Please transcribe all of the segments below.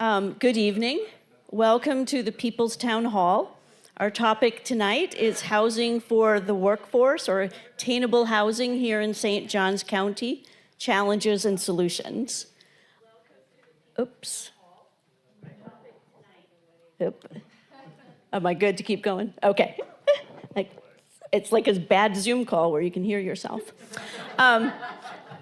Good evening. Welcome to the People's Town Hall. Our topic tonight is housing for the workforce, or attainable housing here in St. Johns County, challenges and solutions. Oops. Am I good to keep going? Okay. It's like a bad Zoom call where you can hear yourself.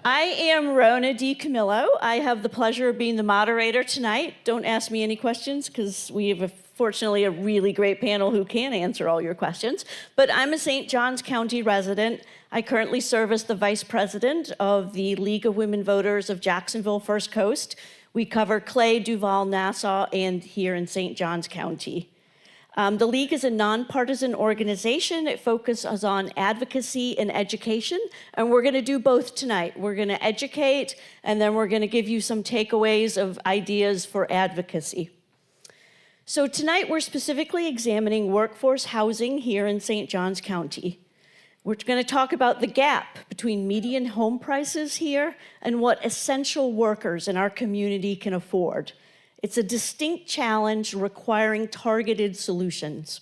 I am Rona DiCamillo. I have the pleasure of being the moderator tonight. Don't ask me any questions because we have, fortunately, a really great panel who can answer all your questions. But I'm a St. Johns County resident. I currently serve as the vice president of the League of Women Voters of Jacksonville First Coast. We cover Clay, Duval, Nassau, and here in St. Johns County. The League is a nonpartisan organization. It focuses on advocacy and education, and we're going to do both tonight. We're going to educate, and then we're going to give you some takeaways of ideas for advocacy. So tonight, we're specifically examining workforce housing here in St. Johns County. We're going to talk about the gap between median home prices here and what essential workers in our community can afford. It's a distinct challenge requiring targeted solutions.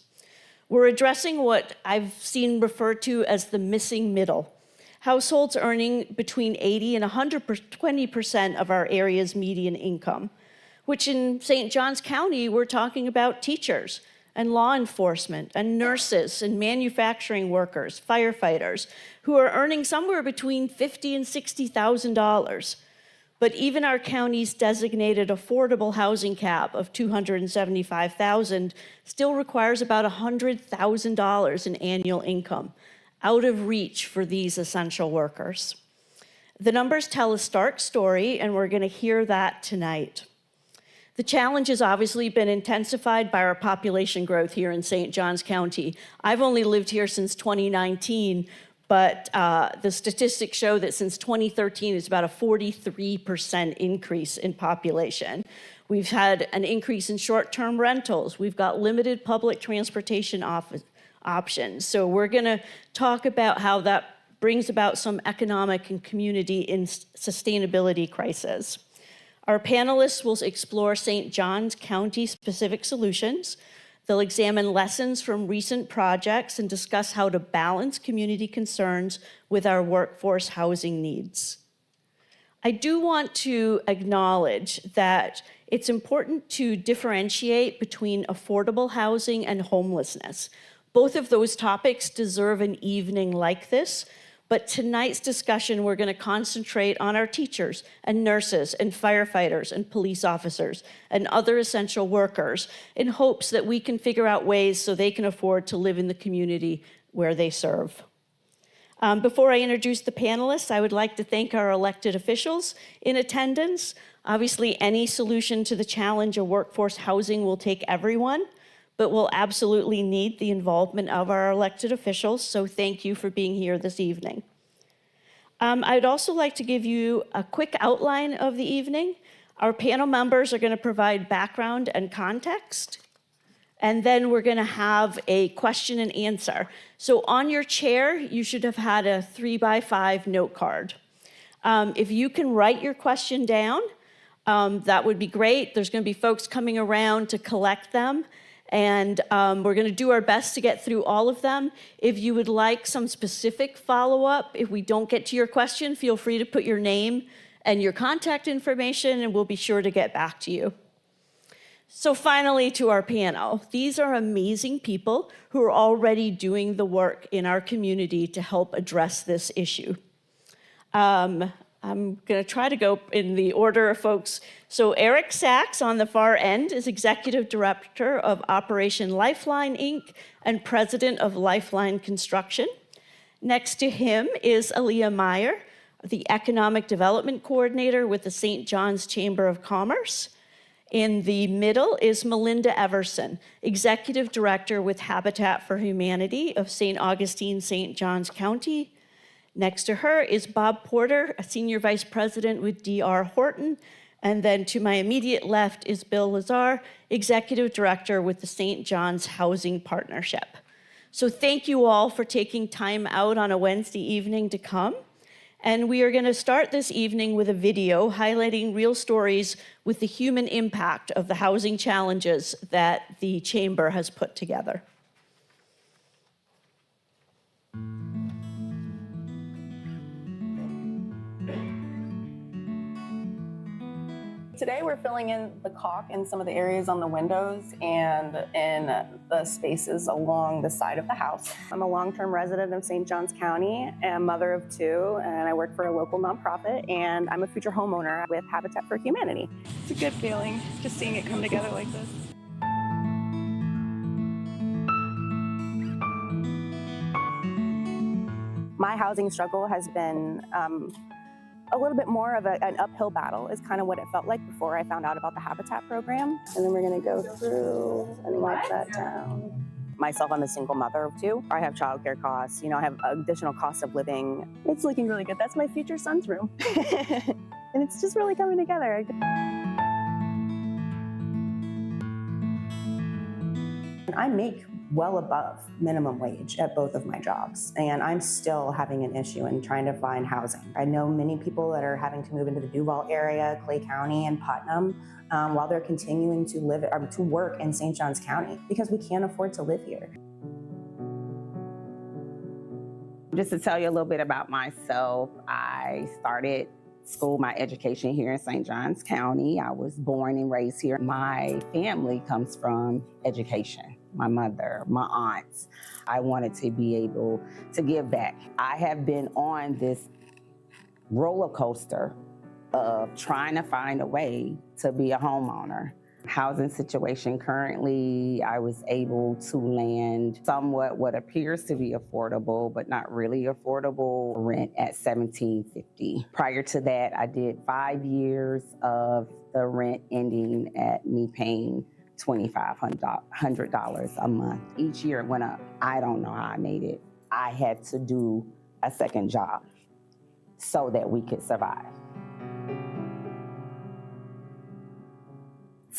We're addressing what I've seen referred to as the missing middle. Households earning between 80 and 120% of our area's median income, which in St. Johns County, we're talking about teachers and law enforcement and nurses and manufacturing workers, firefighters, who are earning somewhere between $50,000 and $60,000. But even our county's designated affordable housing cap of $275,000 still requires about $100,000 in annual income, out of reach for these essential workers. The numbers tell a stark story, and we're going to hear that tonight. The challenge has obviously been intensified by our population growth here in St. Johns County. I've only lived here since 2019, but the statistics show that since 2013, it's about a 43% increase in population. We've had an increase in short-term rentals. We've got limited public transportation options. So we're gonna talk about how that brings about some economic and community and sustainability crisis. Our panelists will explore St. Johns County specific solutions. They'll examine lessons from recent projects and discuss how to balance community concerns with our workforce housing needs. I do want to acknowledge that it's important to differentiate between affordable housing and homelessness. Both of those topics deserve an evening like this, but tonight's discussion, we're going to concentrate on our teachers and nurses and firefighters and police officers and other essential workers in hopes that we can figure out ways so they can afford to live in the community where they serve. Before I introduce the panelists, I would like to thank our elected officials in attendance. Obviously, any solution to the challenge of workforce housing will take everyone, but we'll absolutely need the involvement of our elected officials, so thank you for being here this evening. I'd also like to give you a quick outline of the evening. Our panel members are going to provide background and context, and then we're going to have a question and answer. So on your chair, you should have had a 3x5 note card. If you can write your question down, that would be great. There's going to be folks coming around to collect them. And we're going to do our best to get through all of them. If you would like some specific follow-up, if we don't get to your question, feel free to put your name and your contact information, and we'll be sure to get back to you. So finally, to our panel. These are amazing people who are already doing the work in our community to help address this issue. I'm going to try to go in the order of folks. So Eric Sachs on the far end is Executive Director of Operation Lifeline, Inc. and President of Lifeline Construction. Next to him is Aaliyah Meyer, the Economic Development Coordinator with the St. John's Chamber of Commerce. In the middle is Melinda Everson, Executive Director with Habitat for Humanity of St. Augustine, St. Johns County. Next to her is Bob Porter, a Senior Vice President with D.R. Horton. And then to my immediate left is Bill Lazar, Executive Director with the St. John's Housing Partnership. So thank you all for taking time out on a Wednesday evening to come. And we are going to start this evening with a video highlighting real stories with the human impact of the housing challenges that the Chamber has put together. Today we're filling in the caulk in some of the areas on the windows and in the spaces along the side of the house. I'm a long-term resident of St. Johns County and mother of two, and I work for a local nonprofit, and I'm a future homeowner with Habitat for Humanity. It's a good feeling just seeing it come together like this. My housing struggle has been a little bit more of an uphill battle is kind of what it felt like before I found out about the Habitat program. And then we're gonna go through and wipe that down. Myself, I'm a single mother of two. I have childcare costs, I have additional costs of living. It's looking really good. That's my future son's room. And it's just really coming together. I make well above minimum wage at both of my jobs, and I'm still having an issue in trying to find housing. I know many people that are having to move into the Duval area, Clay County, and Putnam while they're continuing to live or to work in St. Johns County because we can't afford to live here. Just to tell you a little bit about myself, I started my education here in St. Johns County. I was born and raised here. My family comes from education. My mother, my aunts. I wanted to be able to give back. I have been on this roller coaster of trying to find a way to be a homeowner. Housing situation currently, I was able to land somewhat what appears to be affordable, but not really affordable rent at $1,750. Prior to that, I did 5 years of the rent ending at me paying $2,500 a month. Each year it went up. I don't know how I made it. I had to do a second job so that we could survive.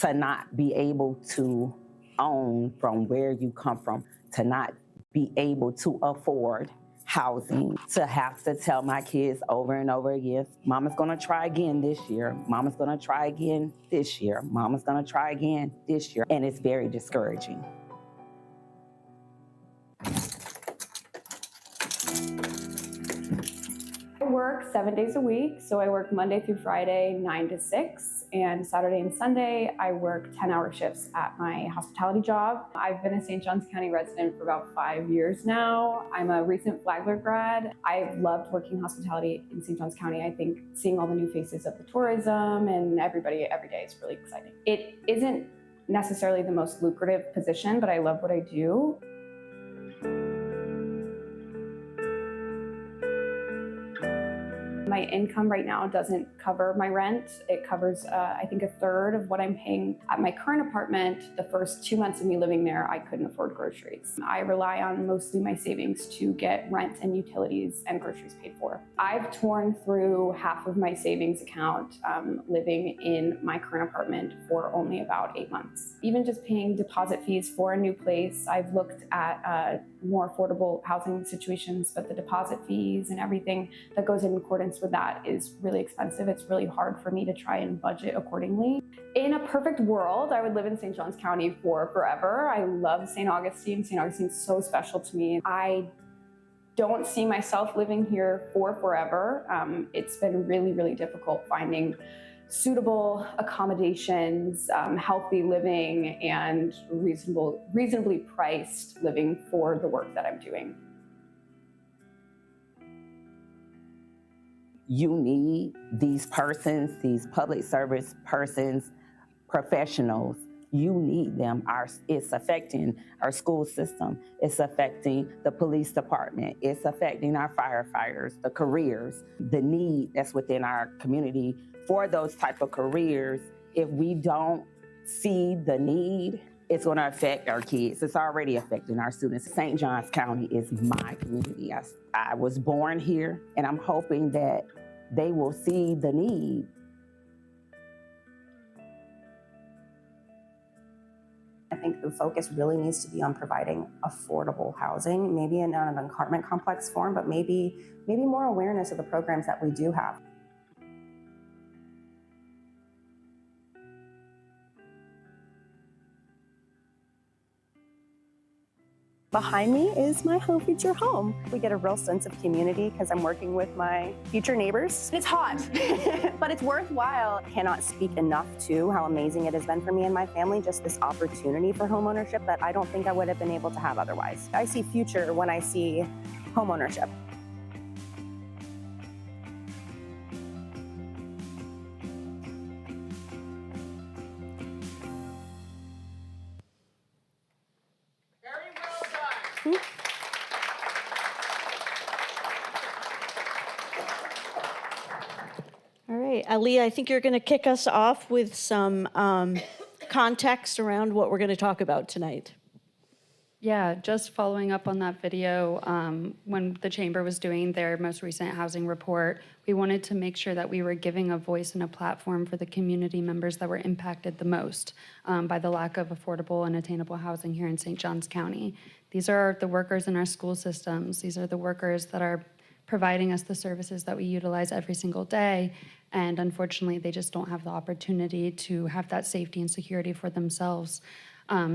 To not be able to own from where you come from, to not be able to afford housing, to have to tell my kids over and over again, Mama's gonna try again this year, Mama's gonna try again this year, Mama's gonna try again this year, and it's very discouraging. I work 7 days a week, so I work Monday through Friday, 9 to 6, and Saturday and Sunday, I work 10-hour shifts at my hospitality job. I've been a St. Johns County resident for about 5 years now. I'm a recent Flagler grad. I've loved working hospitality in St. Johns County. I think seeing all the new faces of the tourism and everybody every day is really exciting. It isn't necessarily the most lucrative position, but I love what I do. My income right now doesn't cover my rent. It covers, I think, a third of what I'm paying at my current apartment. The first 2 months of me living there, I couldn't afford groceries. I rely on mostly my savings to get rent and utilities and groceries paid for. I've torn through half of my savings account living in my current apartment for only about 8 months. Even just paying deposit fees for a new place, I've looked at more affordable housing situations, but the deposit fees and everything that goes in accordance with that is really expensive. It's really hard for me to try and budget accordingly. In a perfect world, I would live in St. Johns County for forever. I love St. Augustine. St. Augustine's so special to me. I don't see myself living here for forever. It's been really, really difficult finding suitable accommodations, healthy living, and reasonably priced living for the work that I'm doing. You need these persons, these public service persons, professionals. You need them. It's affecting our school system. It's affecting the police department. It's affecting our firefighters, the careers, the need that's within our community for those type of careers. If we don't see the need, it's going to affect our kids. It's already affecting our students. St. Johns County is my community. I was born here, and I'm hoping that they will see the need. think the focus really needs to be on providing affordable housing, maybe in an apartment complex form, but maybe more awareness of the programs that we do have. Behind me is my home future home. We get a real sense of community because I'm working with my future neighbors. It's hot, but it's worthwhile. I cannot speak enough to how amazing it has been for me and my family, just this opportunity for homeownership that I don't think I would have been able to have otherwise. I see future when I see homeownership. All right, Aaliyah, I think you're going to kick us off with some context around what we're going to talk about tonight. Yeah, just following up on that video, when the Chamber was doing their most recent housing report, we wanted to make sure that we were giving a voice and a platform for the community members that were impacted the most by the lack of affordable and attainable housing here in St. Johns County. These are the workers in our school systems. These are the workers that are providing us the services that we utilize every single day. And unfortunately, they just don't have the opportunity to have that safety and security for themselves.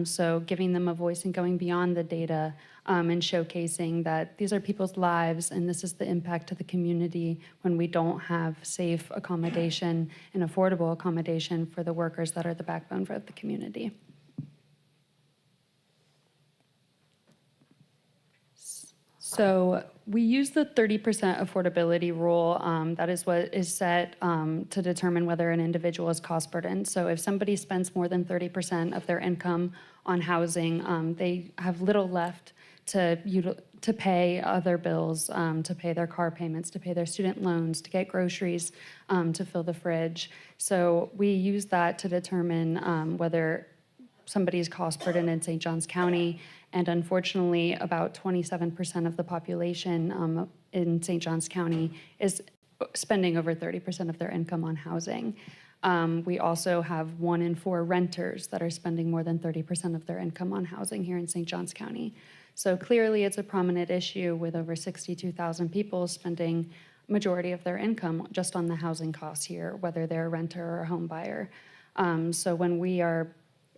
So giving them a voice and going beyond the data and showcasing that these are people's lives and this is the impact to the community when we don't have safe accommodation and affordable accommodation for the workers that are the backbone for the community. So we use the 30% affordability rule. That is what is set to determine whether an individual is cost burdened. So if somebody spends more than 30% of their income on housing, they have little left to pay other bills, to pay their car payments, to pay their student loans, to get groceries, to fill the fridge. So we use that to determine whether somebody is cost burdened in St. Johns County. And unfortunately, about 27% of the population in St. Johns County is spending over 30% of their income on housing. We also have 1 in 4 renters that are spending more than 30% of their income on housing here in St. Johns County. So clearly it's a prominent issue with over 62,000 people spending majority of their income just on the housing costs here, whether they're a renter or a home buyer. So when we are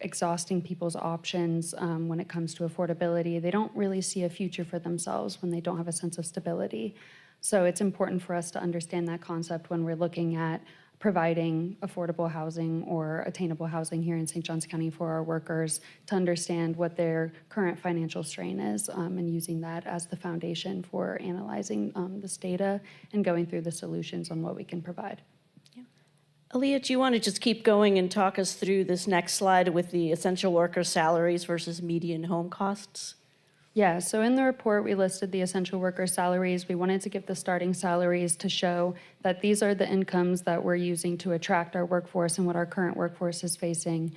exhausting people's options when it comes to affordability, they don't really see a future for themselves when they don't have a sense of stability. So it's important for us to understand that concept when we're looking at providing affordable housing or attainable housing here in St. Johns County for our workers, to understand what their current financial strain is and using that as the foundation for analyzing this data and going through the solutions on what we can provide. Aaliyah, do you want to just keep going and talk us through this next slide with the essential worker salaries versus median home costs? Yeah, so in the report, we listed the essential worker salaries. We wanted to give the starting salaries to show that these are the incomes that we're using to attract our workforce and what our current workforce is facing.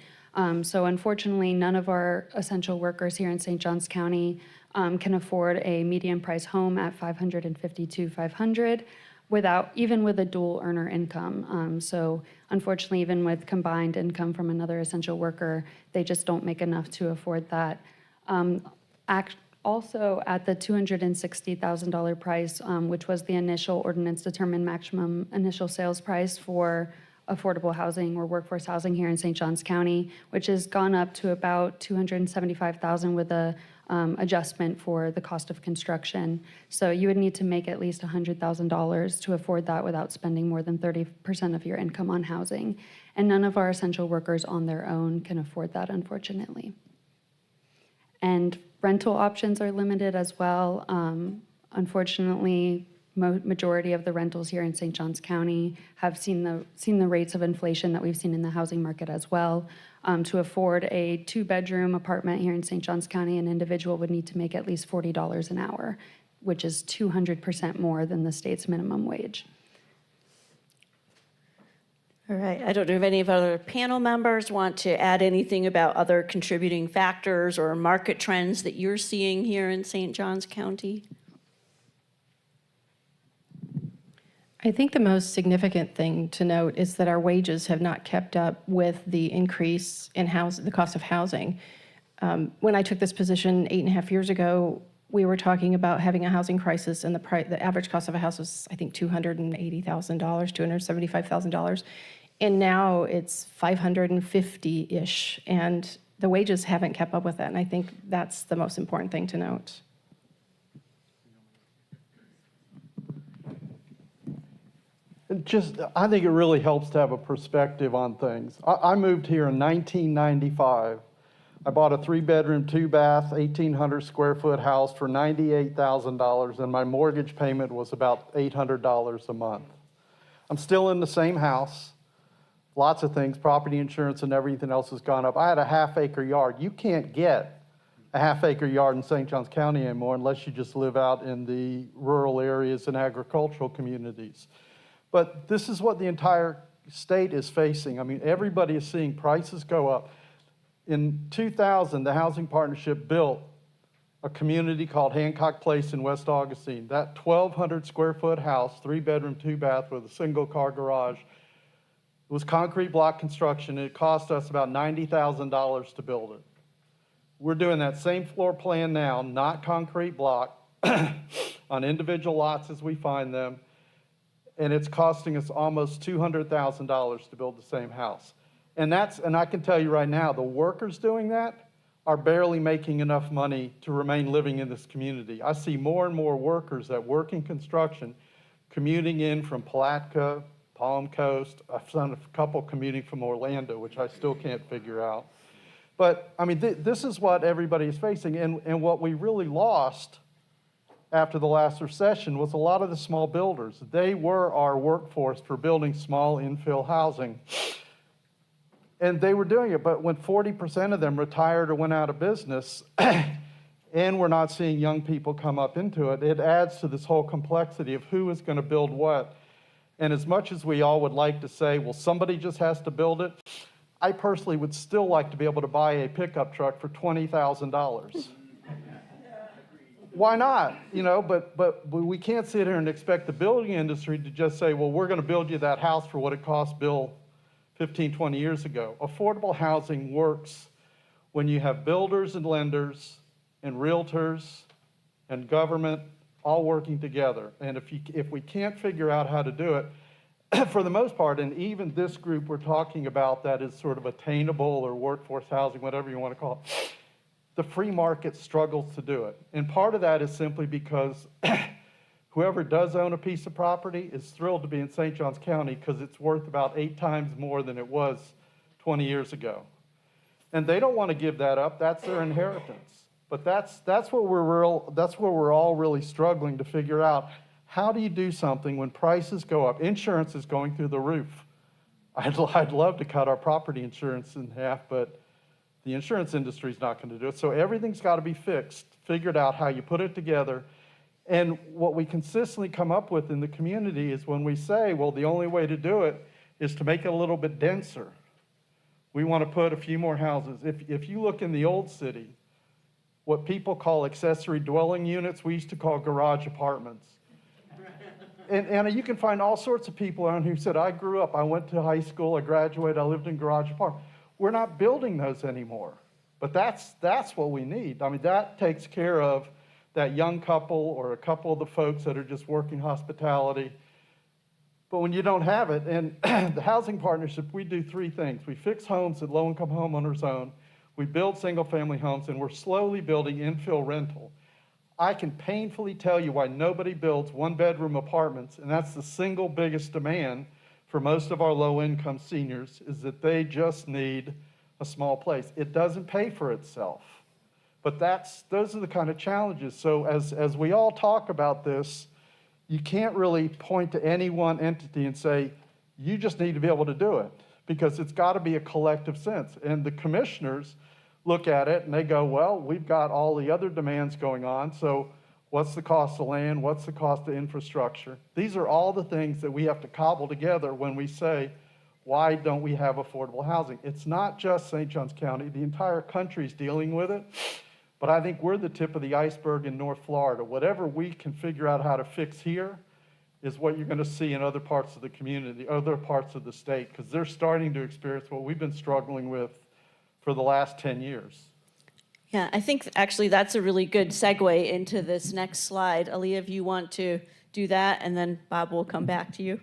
So unfortunately, none of our essential workers here in St. Johns County can afford a median price home at $552,500. Even with a dual earner income. So unfortunately, even with combined income from another essential worker, they just don't make enough to afford that. Also at the $260,000 price, which was the initial ordinance determined maximum initial sales price for affordable housing or workforce housing here in St. Johns County, which has gone up to about $275,000 with a adjustment for the cost of construction. So you would need to make at least $100,000 to afford that without spending more than 30% of your income on housing. And none of our essential workers on their own can afford that, unfortunately. And rental options are limited as well. Unfortunately, majority of the rentals here in St. Johns County have seen the rates of inflation that we've seen in the housing market as well. To afford a 2-bedroom apartment here in St. Johns County, an individual would need to make at least $40 an hour, which is 200% more than the state's minimum wage. All right, I don't know if any of our panel members want to add anything about other contributing factors or market trends that you're seeing here in St. Johns County. I think the most significant thing to note is that our wages have not kept up with the increase in the cost of housing. When I took this position 8.5 years ago, we were talking about having a housing crisis, and the average cost of a house was, I think, $280,000, $275,000. And now it's 550-ish, and the wages haven't kept up with that. And I think that's the most important thing to note. I think it really helps to have a perspective on things. I moved here in 1995. I bought a 3-bedroom, 2-bath, 1,800 square foot house for $98,000, and my mortgage payment was about $800 a month. I'm still in the same house. Lots of things, property insurance and everything else has gone up. I had a half-acre yard. You can't get a half-acre yard in St. Johns County anymore unless you just live out in the rural areas and agricultural communities. But this is what the entire state is facing. I mean, everybody is seeing prices go up. In 2000, the Housing Partnership built a community called Hancock Place in West Augustine. That 1,200 square foot house, 3-bedroom, 2-bath with a single-car garage, it was concrete block construction, and it cost us about $90,000 to build it. We're doing that same floor plan now, not concrete block, on individual lots as we find them, and it's costing us almost $200,000 to build the same house. And I can tell you right now, the workers doing that are barely making enough money to remain living in this community. I see more and more workers that work in construction commuting in from Palatka, Palm Coast. I've seen a couple commuting from Orlando, which I still can't figure out. But I mean, this is what everybody is facing. And what we really lost after the last recession was a lot of the small builders. They were our workforce for building small infill housing. And they were doing it, but when 40% of them retired or went out of business, and we're not seeing young people come up into it, it adds to this whole complexity of who is going to build what. And as much as we all would like to say, well, somebody just has to build it, I personally would still like to be able to buy a pickup truck for $20,000. Why not? You know, but we can't sit here and expect the building industry to just say, well, we're going to build you that house for what it cost Bill 15, 20 years ago. Affordable housing works when you have builders and lenders and realtors and government all working together. And if we can't figure out how to do it, for the most part, and even this group we're talking about that is sort of attainable or workforce housing, whatever you want to call it, the free market struggles to do it. And part of that is simply because whoever does own a piece of property is thrilled to be in St. Johns County because it's worth about 8 times more than it was 20 years ago. And they don't want to give that up. That's their inheritance. But that's where we're all really struggling to figure out, how do you do something when prices go up? Insurance is going through the roof. I'd love to cut our property insurance in half, but the insurance industry is not going to do it. So everything's got to be fixed, figured out how you put it together. And what we consistently come up with in the community is when we say, well, the only way to do it is to make it a little bit denser. We want to put a few more houses. If you look in the old city, what people call accessory dwelling units, we used to call garage apartments. And you can find all sorts of people around who said, I grew up, I went to high school, I graduated, I lived in garage apartments. We're not building those anymore. But that's what we need. I mean, that takes care of that young couple or a couple of the folks that are just working hospitality. But when you don't have it, and the Housing Partnership, we do 3 things. We fix homes that low-income homeowners own, we build single-family homes, and we're slowly building infill rental. I can painfully tell you why nobody builds 1-bedroom apartments, and that's the single biggest demand for most of our low-income seniors, is that they just need a small place. It doesn't pay for itself. But those are the kind of challenges. So as we all talk about this, you can't really point to any one entity and say, you just need to be able to do it, because it's got to be a collective sense. And the commissioners look at it and they go, well, we've got all the other demands going on, so what's the cost of land? What's the cost of infrastructure? These are all the things that we have to cobble together when we say, why don't we have affordable housing? It's not just St. Johns County. The entire country is dealing with it. But I think we're the tip of the iceberg in North Florida. Whatever we can figure out how to fix here is what you're going to see in other parts of the community, other parts of the state, because they're starting to experience what we've been struggling with for the last 10 years. Yeah, I think actually that's a really good segue into this next slide. Aaliyah, if you want to do that, and then Bob will come back to you.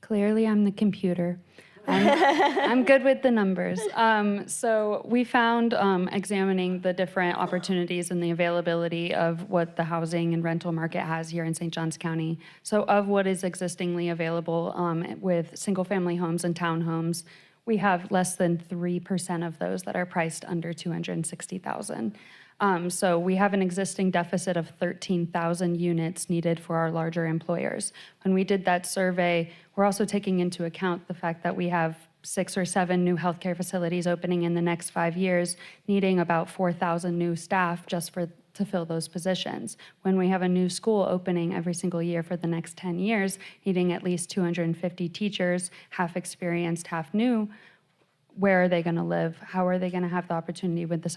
Clearly, I'm the computer. I'm good with the numbers. So we found, examining the different opportunities and the availability of what the housing and rental market has here in St. Johns County. So of what is existingly available with single-family homes and townhomes, we have less than 3% of those that are priced under $260,000. So we have an existing deficit of 13,000 units needed for our larger employers. When we did that survey, we're also taking into account the fact that we have 6 or 7 new healthcare facilities opening in the next 5 years, needing about 4,000 new staff just to fill those positions. When we have a new school opening every single year for the next 10 years, needing at least 250 teachers, half experienced, half new, where are they going to live? How are they going to have the opportunity with the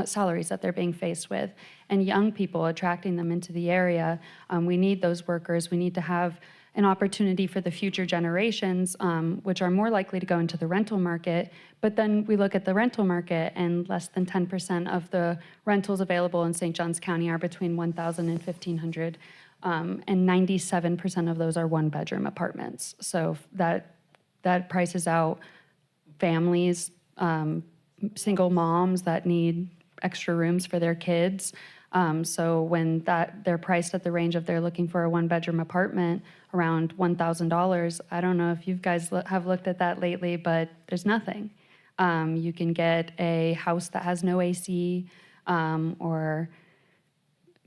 salaries that they're being faced with? And young people, attracting them into the area, we need those workers. We need to have an opportunity for the future generations, which are more likely to go into the rental market. But then we look at the rental market, and less than 10% of the rentals available in St. Johns County are between 1,000 and 1,500, and 97% of those are one-bedroom apartments. So that prices out families, single moms that need extra rooms for their kids. So when they're priced at the range of they're looking for a one-bedroom apartment around $1,000, I don't know if you guys have looked at that lately, but there's nothing. You can get a house that has no AC, or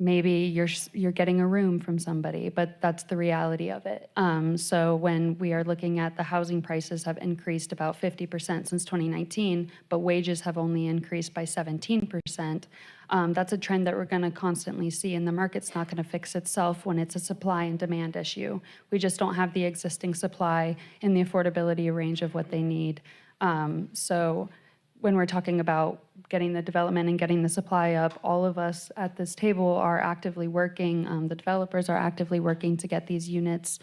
maybe you're getting a room from somebody, but that's the reality of it. So when we are looking at the housing prices have increased about 50% since 2019, but wages have only increased by 17%. That's a trend that we're going to constantly see, and the market's not going to fix itself when it's a supply and demand issue. We just don't have the existing supply in the affordability range of what they need. So when we're talking about getting the development and getting the supply up, all of us at this table are actively working. The developers are actively working to get these units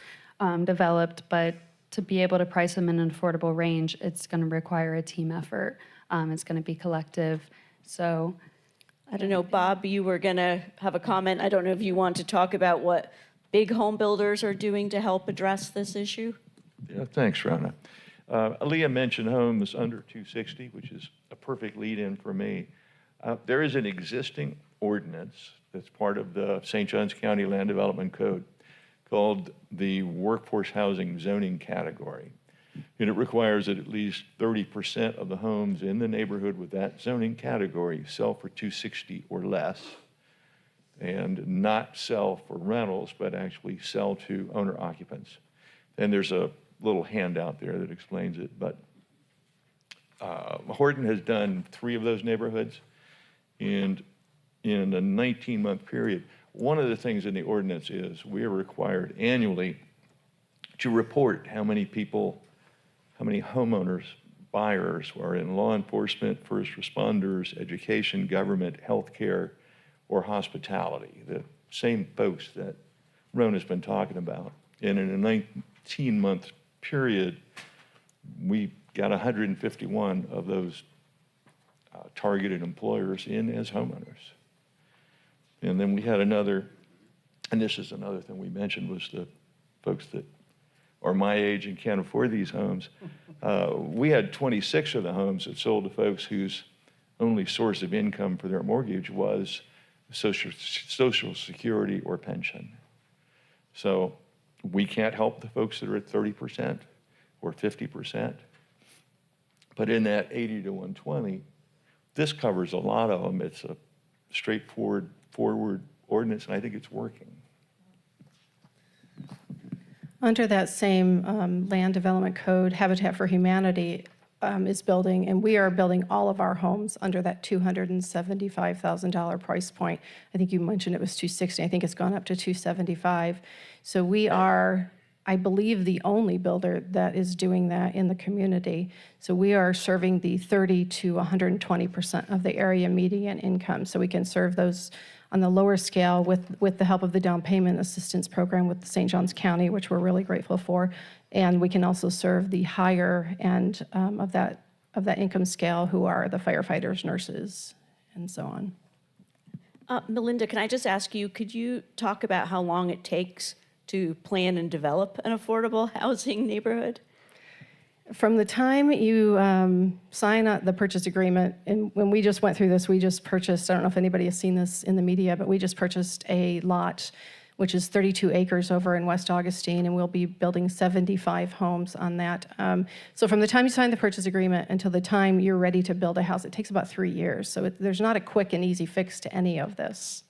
developed, but to be able to price them in an affordable range, it's going to require a team effort. It's going to be collective. So I don't know, Bob, you were going to have a comment. I don't know if you want to talk about what big home builders are doing to help address this issue. Yeah, thanks, Rona. Aaliyah mentioned homes under 260, which is a perfect lead-in for me. There is an existing ordinance that's part of the St. Johns County Land Development Code called the Workforce Housing Zoning Category. And it requires that at least 30% of the homes in the neighborhood with that zoning category sell for 260 or less, and not sell for rentals, but actually sell to owner occupants. And there's a little handout there that explains it, but Horton has done 3 of those neighborhoods, and in a 19-month period, one of the things in the ordinance is we are required annually to report how many people, how many homeowners, buyers are in law enforcement, first responders, education, government, healthcare, or hospitality, the same folks that Rona's been talking about. And in a 19-month period, we got 151 of those targeted employers in as homeowners. And then we had another, and this is another thing we mentioned, was the folks that are my age and can't afford these homes. We had 26 of the homes that sold to folks whose only source of income for their mortgage was Social Security or pension. So we can't help the folks that are at 30% or 50%. But in that 80 to 120, this covers a lot of them. It's a straightforward ordinance, and I think it's working. Under that same land development code, Habitat for Humanity is building, and we are building all of our homes under that $275,000 price point. I think you mentioned it was $260. I think it's gone up to $275. So we are, I believe, the only builder that is doing that in the community. So we are serving the 30 to 120% of the area median income. So we can serve those on the lower scale with the help of the down payment assistance program with St. Johns County, which we're really grateful for. And we can also serve the higher end of that income scale, who are the firefighters, nurses, and so on. Melinda, can I just ask you, could you talk about how long it takes to plan and develop an affordable housing neighborhood? From the time you sign the purchase agreement, and when we just went through this, we just purchased, I don't know if anybody has seen this in the media, but we just purchased a lot, which is 32 acres over in West Augustine, and we'll be building 75 homes on that. So from the time you sign the purchase agreement until the time you're ready to build a house, it takes about 3 years. So there's not a quick and easy fix to any of this.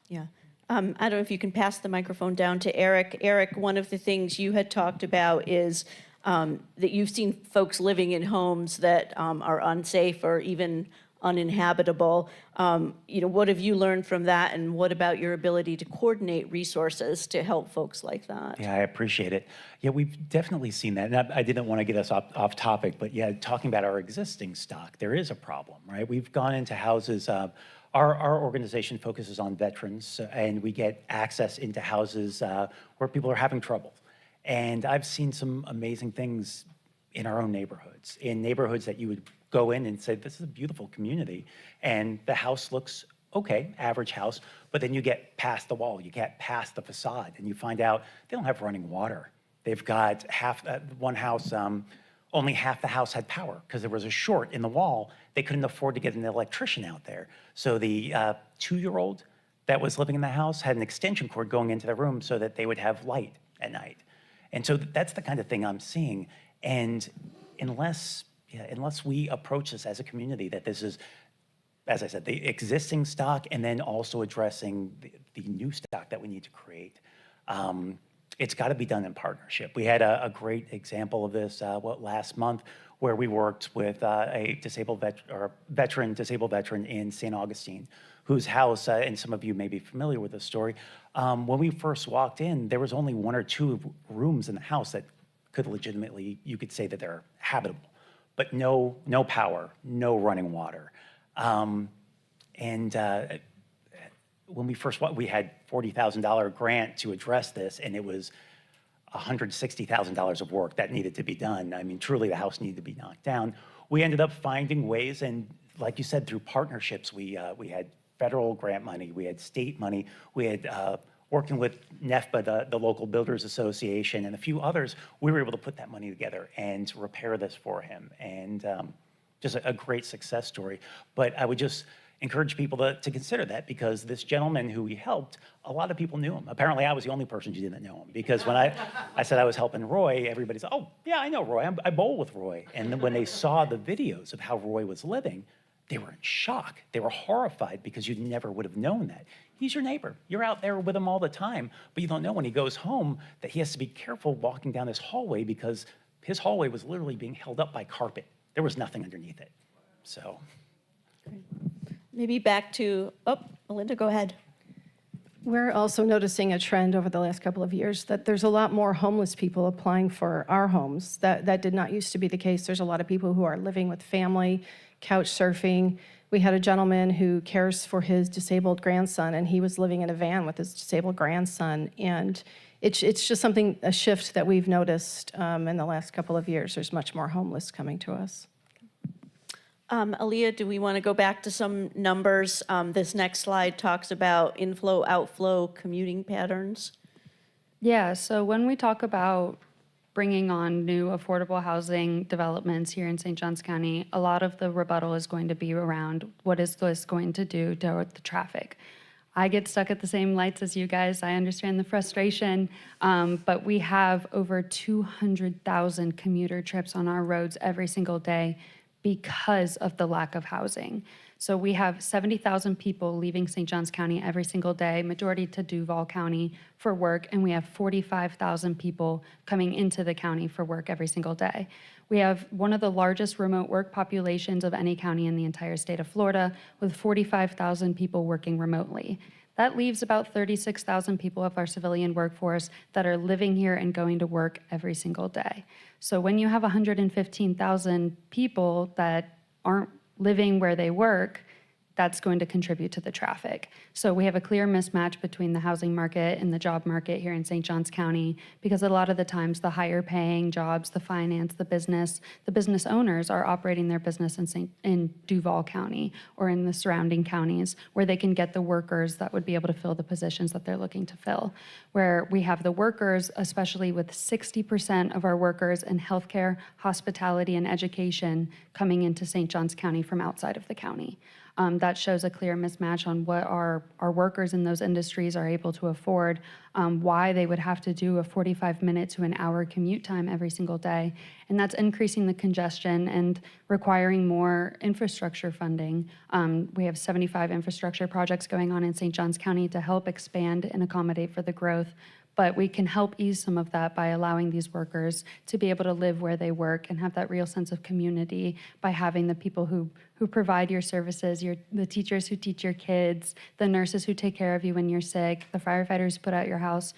Yeah. I don't know if you can pass the microphone down to Eric. Eric, one of the things you had talked about is that you've seen folks living in homes that are unsafe or even uninhabitable. What have you learned from that, and what about your ability to coordinate resources to help folks like that? Yeah, I appreciate it. Yeah, we've definitely seen that. And I didn't want to get us off topic, but yeah, talking about our existing stock, there is a problem, right? We've gone into houses. Our organization focuses on veterans, and we get access into houses where people are having trouble. And I've seen some amazing things in our own neighborhoods, in neighborhoods that you would go in and say, this is a beautiful community, and the house looks okay, average house, but then you get past the wall, you get past the facade, and you find out they don't have running water. They've got one house, only half the house had power because there was a short in the wall. They couldn't afford to get an electrician out there. So the 2-year-old that was living in the house had an extension cord going into the room so that they would have light at night. And so that's the kind of thing I'm seeing. And unless we approach this as a community, that this is, as I said, the existing stock and then also addressing the new stock that we need to create, it's got to be done in partnership. We had a great example of this last month, where we worked with a disabled veteran in St. Augustine, whose house, and some of you may be familiar with this story, when we first walked in, there was only 1 or 2 rooms in the house that could legitimately, you could say that they're habitable, but no power, no running water. When we first walked, we had $40,000 grant to address this, and it was $160,000 of work that needed to be done. I mean, truly, the house needed to be knocked down. We ended up finding ways, and like you said, through partnerships, we had federal grant money, we had state money, we had working with NEFBA, the local builders association, and a few others. We were able to put that money together and repair this for him, and just a great success story. But I would just encourage people to consider that, because this gentleman who we helped, a lot of people knew him. Apparently, I was the only person who didn't know him, because when I said I was helping Roy, everybody said, oh, yeah, I know Roy. I bowl with Roy. And then when they saw the videos of how Roy was living, they were in shock. They were horrified, because you never would have known that. He's your neighbor. You're out there with him all the time, but you don't know when he goes home that he has to be careful walking down his hallway, because his hallway was literally being held up by carpet. There was nothing underneath it. So. Maybe back to, Melinda, go ahead. We're also noticing a trend over the last couple of years that there's a lot more homeless people applying for our homes. That did not used to be the case. There's a lot of people who are living with family, couch surfing. We had a gentleman who cares for his disabled grandson, and he was living in a van with his disabled grandson. And it's just a shift that we've noticed in the last couple of years. There's much more homeless coming to us. Aaliyah, do we want to go back to some numbers? This next slide talks about inflow, outflow, commuting patterns. Yeah, so when we talk about bringing on new affordable housing developments here in St. Johns County, a lot of the rebuttal is going to be around what is this going to do to the traffic. I get stuck at the same lights as you guys. I understand the frustration, but we have over 200,000 commuter trips on our roads every single day because of the lack of housing. So we have 70,000 people leaving St. Johns County every single day, majority to Duval County for work, and we have 45,000 people coming into the county for work every single day. We have one of the largest remote work populations of any county in the entire state of Florida, with 45,000 people working remotely. That leaves about 36,000 people of our civilian workforce that are living here and going to work every single day. So when you have 115,000 people that aren't living where they work, that's going to contribute to the traffic. So we have a clear mismatch between the housing market and the job market here in St. Johns County, because a lot of the times the higher paying jobs, the finance, the business owners are operating their business in Duval County or in the surrounding counties, where they can get the workers that would be able to fill the positions that they're looking to fill. Where we have the workers, especially with 60% of our workers in healthcare, hospitality, and education coming into St. Johns County from outside of the county. That shows a clear mismatch on what our workers in those industries are able to afford, why they would have to do a 45-minute to an hour commute time every single day. And that's increasing the congestion and requiring more infrastructure funding. We have 75 infrastructure projects going on in St. Johns County to help expand and accommodate for the growth. But we can help ease some of that by allowing these workers to be able to live where they work and have that real sense of community by having the people who provide your services, the teachers who teach your kids, the nurses who take care of you when you're sick, the firefighters who put out your house,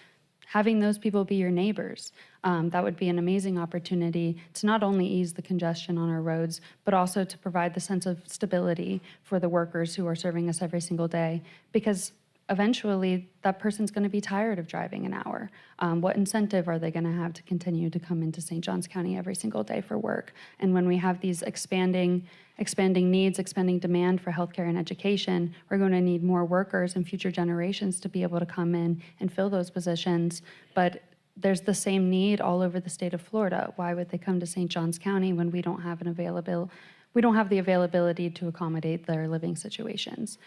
having those people be your neighbors. That would be an amazing opportunity to not only ease the congestion on our roads, but also to provide the sense of stability for the workers who are serving us every single day. Because eventually that person's going to be tired of driving an hour. What incentive are they going to have to continue to come into St. Johns County every single day for work? And when we have these expanding needs, expanding demand for healthcare and education, we're going to need more workers in future generations to be able to come in and fill those positions. But there's the same need all over the state of Florida. Why would they come to St. Johns County when we don't have the availability to accommodate their living situations?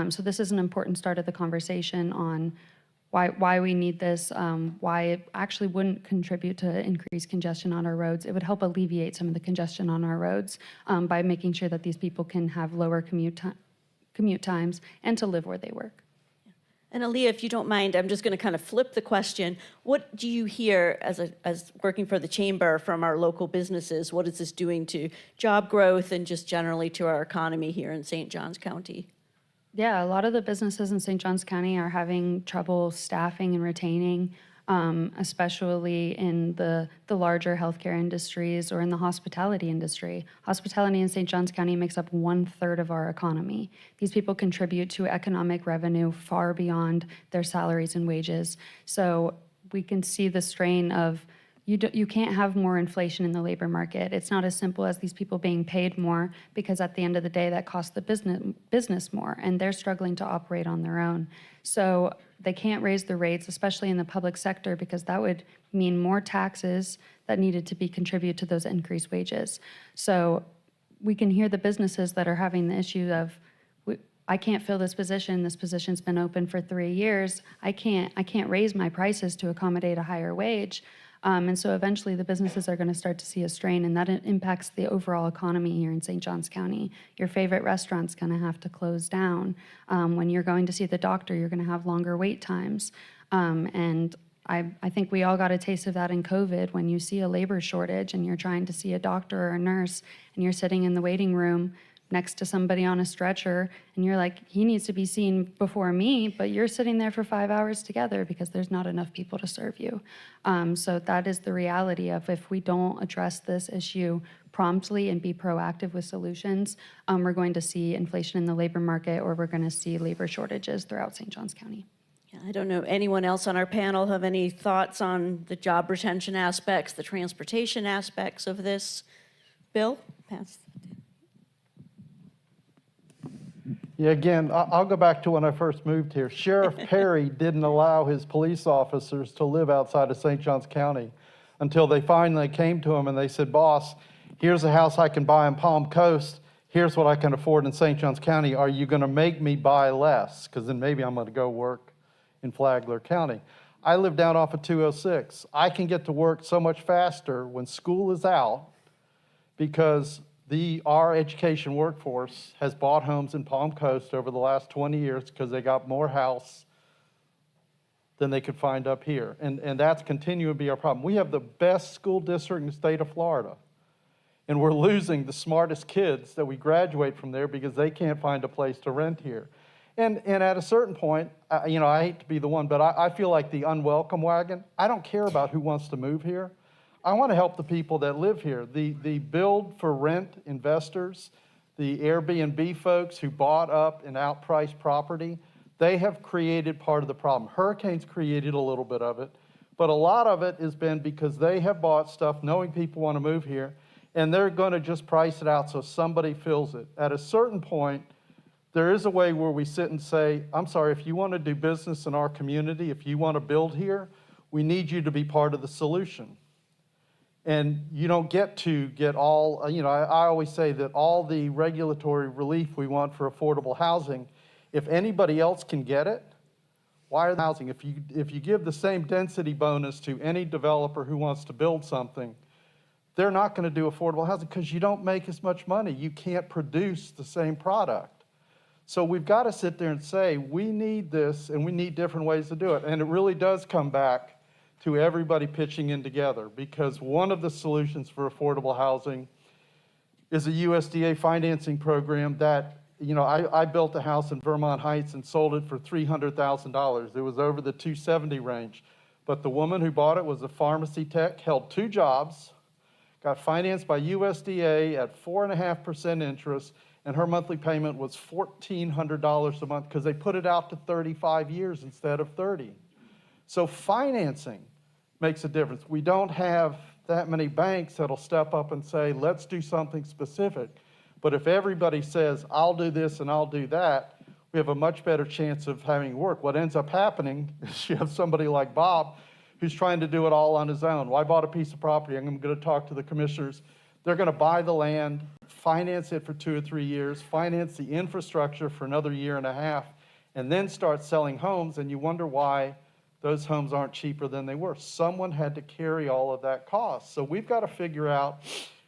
So this is an important start of the conversation on why we need this, why it actually wouldn't contribute to increased congestion on our roads. It would help alleviate some of the congestion on our roads by making sure that these people can have lower commute times and to live where they work. And Aaliyah, if you don't mind, I'm just going to kind of flip the question. What do you hear as working for the chamber from our local businesses? What is this doing to job growth and just generally to our economy here in St. Johns County? Yeah, a lot of the businesses in St. Johns County are having trouble staffing and retaining, especially in the larger healthcare industries or in the hospitality industry. Hospitality in St. Johns County makes up 1/3 of our economy. These people contribute to economic revenue far beyond their salaries and wages. So we can see the strain of you can't have more inflation in the labor market. It's not as simple as these people being paid more, because at the end of the day, that costs the business more, and they're struggling to operate on their own. So they can't raise the rates, especially in the public sector, because that would mean more taxes that needed to be contributed to those increased wages. So we can hear the businesses that are having the issue of, I can't fill this position. This position's been open for 3 years. I can't raise my prices to accommodate a higher wage. And so eventually the businesses are going to start to see a strain, and that impacts the overall economy here in St. Johns County. Your favorite restaurant's going to have to close down. When you're going to see the doctor, you're going to have longer wait times. And I think we all got a taste of that in COVID, when you see a labor shortage and you're trying to see a doctor or a nurse, and you're sitting in the waiting room next to somebody on a stretcher, and you're like, he needs to be seen before me, but you're sitting there for 5 hours together because there's not enough people to serve you. So that is the reality of, if we don't address this issue promptly and be proactive with solutions, we're going to see inflation in the labor market, or we're going to see labor shortages throughout St. Johns County. Yeah, I don't know, anyone else on our panel have any thoughts on the job retention aspects, the transportation aspects of this bill? Pass. Yeah, again, I'll go back to when I first moved here. Sheriff Perry didn't allow his police officers to live outside of St. Johns County until they finally came to him and they said, boss, here's a house I can buy in Palm Coast. Here's what I can afford in St. Johns County. Are you going to make me buy less? Because then maybe I'm going to go work in Flagler County. I live down off of 206. I can get to work so much faster when school is out, because our education workforce has bought homes in Palm Coast over the last 20 years because they got more house than they could find up here. And that's continuing to be our problem. We have the best school district in the state of Florida, and we're losing the smartest kids that we graduate from there because they can't find a place to rent here. And at a certain point, I hate to be the one, but I feel like the unwelcome wagon. I don't care about who wants to move here. I want to help the people that live here. The build for rent investors the Airbnb folks who bought up an outpriced property, they have created part of the problem. Hurricanes created a little bit of it, but a lot of it has been because they have bought stuff knowing people want to move here, and they're going to just price it out so somebody fills it. At a certain point, there is a way where we sit and say, I'm sorry, if you want to do business in our community, if you want to build here, we need you to be part of the solution. And you don't get all, I always say that all the regulatory relief we want for affordable housing, if anybody else can get it, why are they housing? If you give the same density bonus to any developer who wants to build something, they're not going to do affordable housing because you don't make as much money. You can't produce the same product. So we've got to sit there and say, we need this and we need different ways to do it. And it really does come back to everybody pitching in together, because one of the solutions for affordable housing is a USDA financing program that, I built a house in Vermont Heights and sold it for $300,000. It was over the 270 range. But the woman who bought it was a pharmacy tech, held 2 jobs, got financed by USDA at 4.5% interest, and her monthly payment was $1,400 a month because they put it out to 35 years instead of 30. So financing makes a difference. We don't have that many banks that'll step up and say, let's do something specific. But if everybody says, I'll do this and I'll do that, we have a much better chance of having it work. What ends up happening is you have somebody like Bob who's trying to do it all on his own. Well, I bought a piece of property. I'm going to talk to the commissioners. They're going to buy the land, finance it for 2 or 3 years, finance the infrastructure for another 1.5 years, and then start selling homes, and you wonder why those homes aren't cheaper than they were. Someone had to carry all of that cost. So we've got to figure out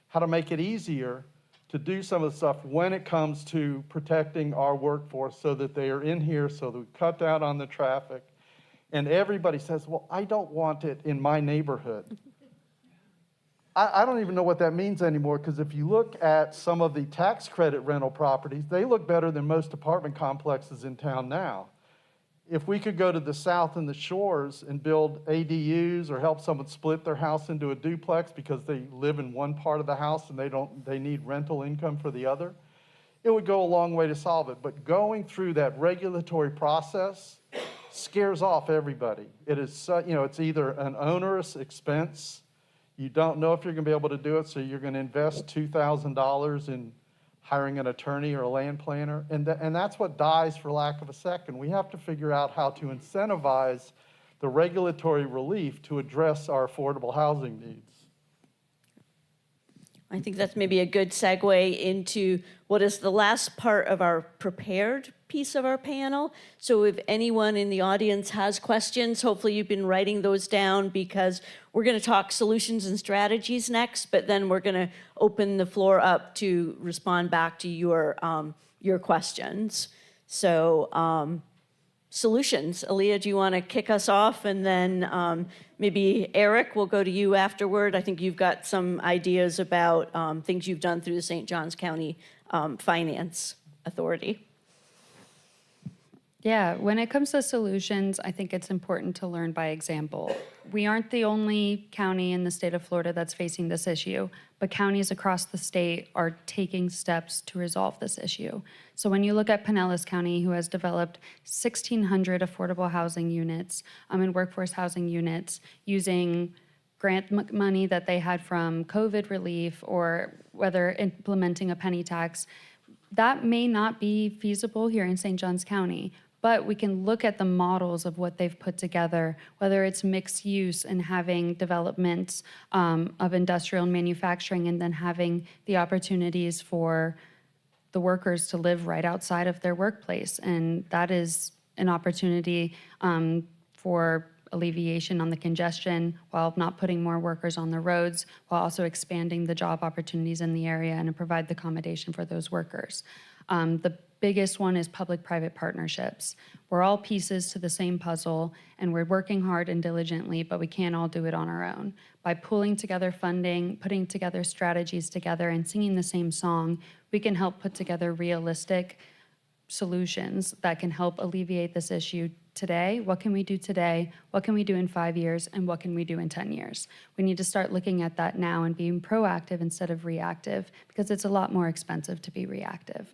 how to make it easier to do some of the stuff when it comes to protecting our workforce so that they are in here, so that we cut down on the traffic. And everybody says, well, I don't want it in my neighborhood. I don't even know what that means anymore, because if you look at some of the tax credit rental properties, they look better than most apartment complexes in town now. If we could go to the south and the shores and build ADUs or help someone split their house into a duplex because they live in one part of the house and they need rental income for the other, it would go a long way to solve it. But going through that regulatory process scares off everybody. It is, it's either an onerous expense. You don't know if you're going to be able to do it, so you're going to invest $2,000 in hiring an attorney or a land planner, and that's what dies for lack of a second. We have to figure out how to incentivize the regulatory relief to address our affordable housing needs. I think that's maybe a good segue into what is the last part of our prepared piece of our panel. So if anyone in the audience has questions, hopefully you've been writing those down, because we're going to talk solutions and strategies next, but then we're going to open the floor up to respond back to your questions. So solutions. Aaliyah, do you want to kick us off? And then maybe Eric, we'll go to you afterward. I think you've got some ideas about things you've done through the St. Johns County Finance Authority. Yeah, when it comes to solutions, I think it's important to learn by example. We aren't the only county in the state of Florida that's facing this issue, but counties across the state are taking steps to resolve this issue. So when you look at Pinellas County, who has developed 1,600 affordable housing units and workforce housing units using grant money that they had from COVID relief, or whether implementing a penny tax, that may not be feasible here in St. Johns County. But we can look at the models of what they've put together, whether it's mixed use and having developments of industrial and manufacturing, and then having the opportunities for the workers to live right outside of their workplace. And that is an opportunity for alleviation on the congestion while not putting more workers on the roads, while also expanding the job opportunities in the area and to provide the accommodation for those workers. The biggest one is public-private partnerships. We're all pieces to the same puzzle, and we're working hard and diligently, but we can't all do it on our own. By pulling together funding, putting together strategies together, and singing the same song, we can help put together realistic solutions that can help alleviate this issue today? What can we do today? What can we do in 5 years? And what can we do in 10 years? We need to start looking at that now and being proactive instead of reactive, because it's a lot more expensive to be reactive.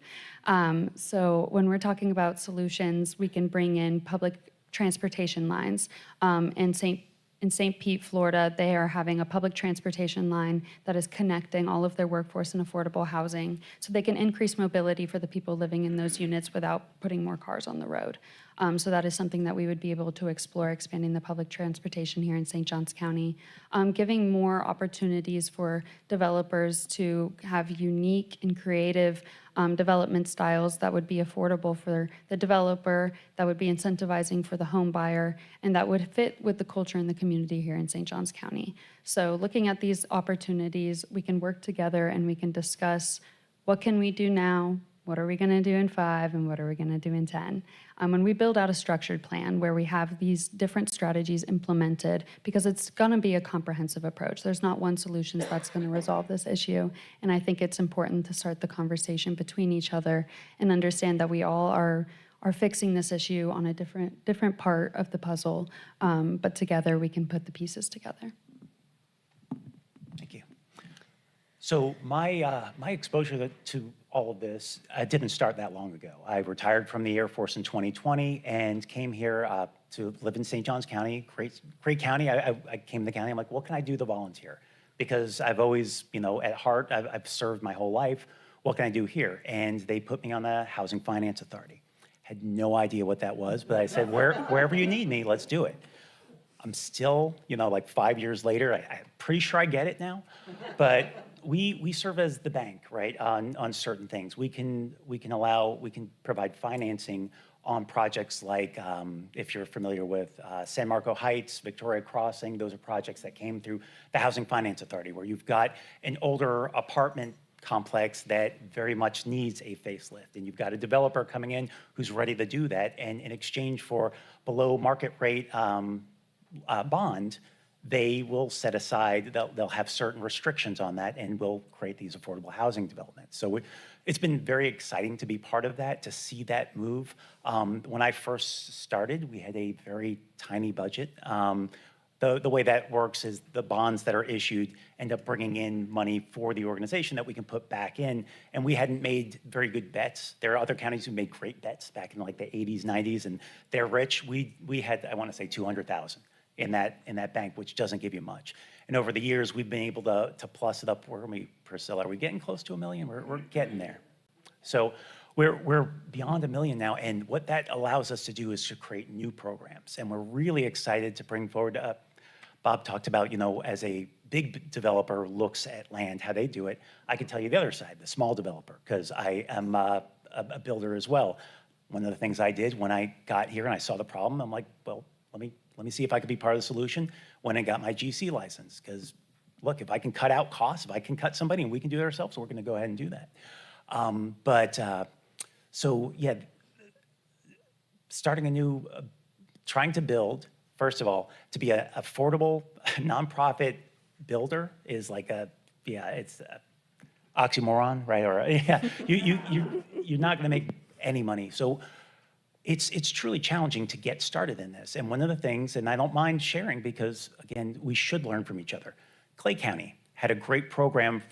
So when we're talking about solutions, we can bring in public transportation lines. In St. Pete, Florida, they are having a public transportation line that is connecting all of their workforce in affordable housing so they can increase mobility for the people living in those units without putting more cars on the road. So that is something that we would be able to explore, expanding the public transportation here in St. Johns County, giving more opportunities for developers to have unique and creative development styles that would be affordable for the developer, that would be incentivizing for the home buyer, and that would fit with the culture and the community here in St. Johns County. So looking at these opportunities, we can work together and we can discuss what can we do now, what are we going to do in 5, and what are we going to do in 10? When we build out a structured plan where we have these different strategies implemented, because it's going to be a comprehensive approach. There's not one solution that's going to resolve this issue. And I think it's important to start the conversation between each other and understand that we all are fixing this issue on a different part of the puzzle, but together we can put the pieces together. Thank you. So my exposure to all of this didn't start that long ago. I retired from the Air Force in 2020 and came here to live in St. Johns County, great county. I came to the county, I'm like, what can I do to volunteer? Because I've always, at heart, I've served my whole life. What can I do here? And they put me on the Housing Finance Authority. Had no idea what that was, but I said, wherever you need me, let's do it. I'm still, like 5 years later, I'm pretty sure I get it now, but we serve as the bank, right, on certain things. We can provide financing on projects like, if you're familiar with San Marco Heights, Victoria Crossing, those are projects that came through the Housing Finance Authority, where you've got an older apartment complex that very much needs a facelift. And you've got a developer coming in who's ready to do that. And in exchange for below market rate bond, they will set aside, they'll have certain restrictions on that, and will create these affordable housing developments. So it's been very exciting to be part of that, to see that move. When I first started, we had a very tiny budget. The way that works is the bonds that are issued end up bringing in money for the organization that we can put back in, and we hadn't made very good bets. There are other counties who made great bets back in like the 80s, 90s, and they're rich. We had, I want to say, 200,000 in that bank, which doesn't give you much. And over the years, we've been able to plus it up. Where are we, Priscilla? Are we getting close to $1 million? We're getting there. So we're beyond $1 million now, and what that allows us to do is to create new programs. And we're really excited to bring forward, Bob talked about, as a big developer looks at land, how they do it. I can tell you the other side, the small developer, because I am a builder as well. One of the things I did when I got here and I saw the problem, I'm like, well, let me see if I could be part of the solution when I got my GC license. Because look, if I can cut out costs, if I can cut somebody and we can do it ourselves, we're going to go ahead and do that. So yeah, starting a new, trying to build, first of all, to be an affordable nonprofit builder is like it's a oxymoron, right? Or you're not going to make any money. So it's truly challenging to get started in this. And one of the things, and I don't mind sharing because, again, we should learn from each other. Clay County had a great program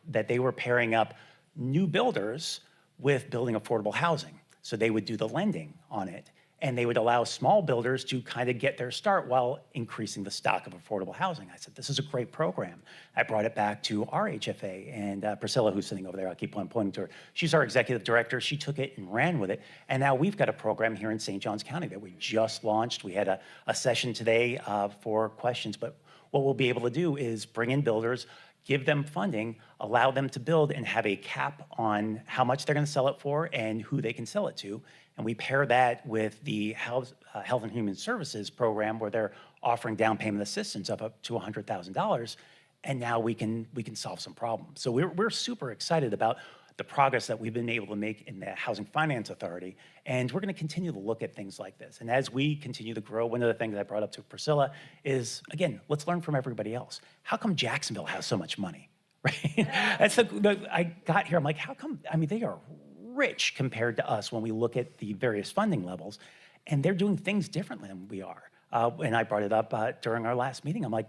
that they were pairing up new builders with building affordable housing. So they would do the lending on it, and they would allow small builders to kind of get their start while increasing the stock of affordable housing. I said, this is a great program. I brought it back to our HFA, and Priscilla, who's sitting over there, I'll keep on pointing to her. She's our executive director. She took it and ran with it. And now we've got a program here in St. Johns County that we just launched. We had a session today for questions, but what we'll be able to do is bring in builders, give them funding, allow them to build, and have a cap on how much they're going to sell it for and who they can sell it to. And we pair that with the Health and Human Services program, where they're offering down payment assistance of up to $100,000. And now we can solve some problems. So we're super excited about the progress that we've been able to make in the Housing Finance Authority. And we're going to continue to look at things like this. And as we continue to grow, one of the things I brought up to Priscilla is, again, let's learn from everybody else. How come Jacksonville has so much money, right? That's I got here, I'm like, how come? I mean, they are rich compared to us when we look at the various funding levels. and they're doing things differently than we are. And I brought it up during our last meeting. I'm like,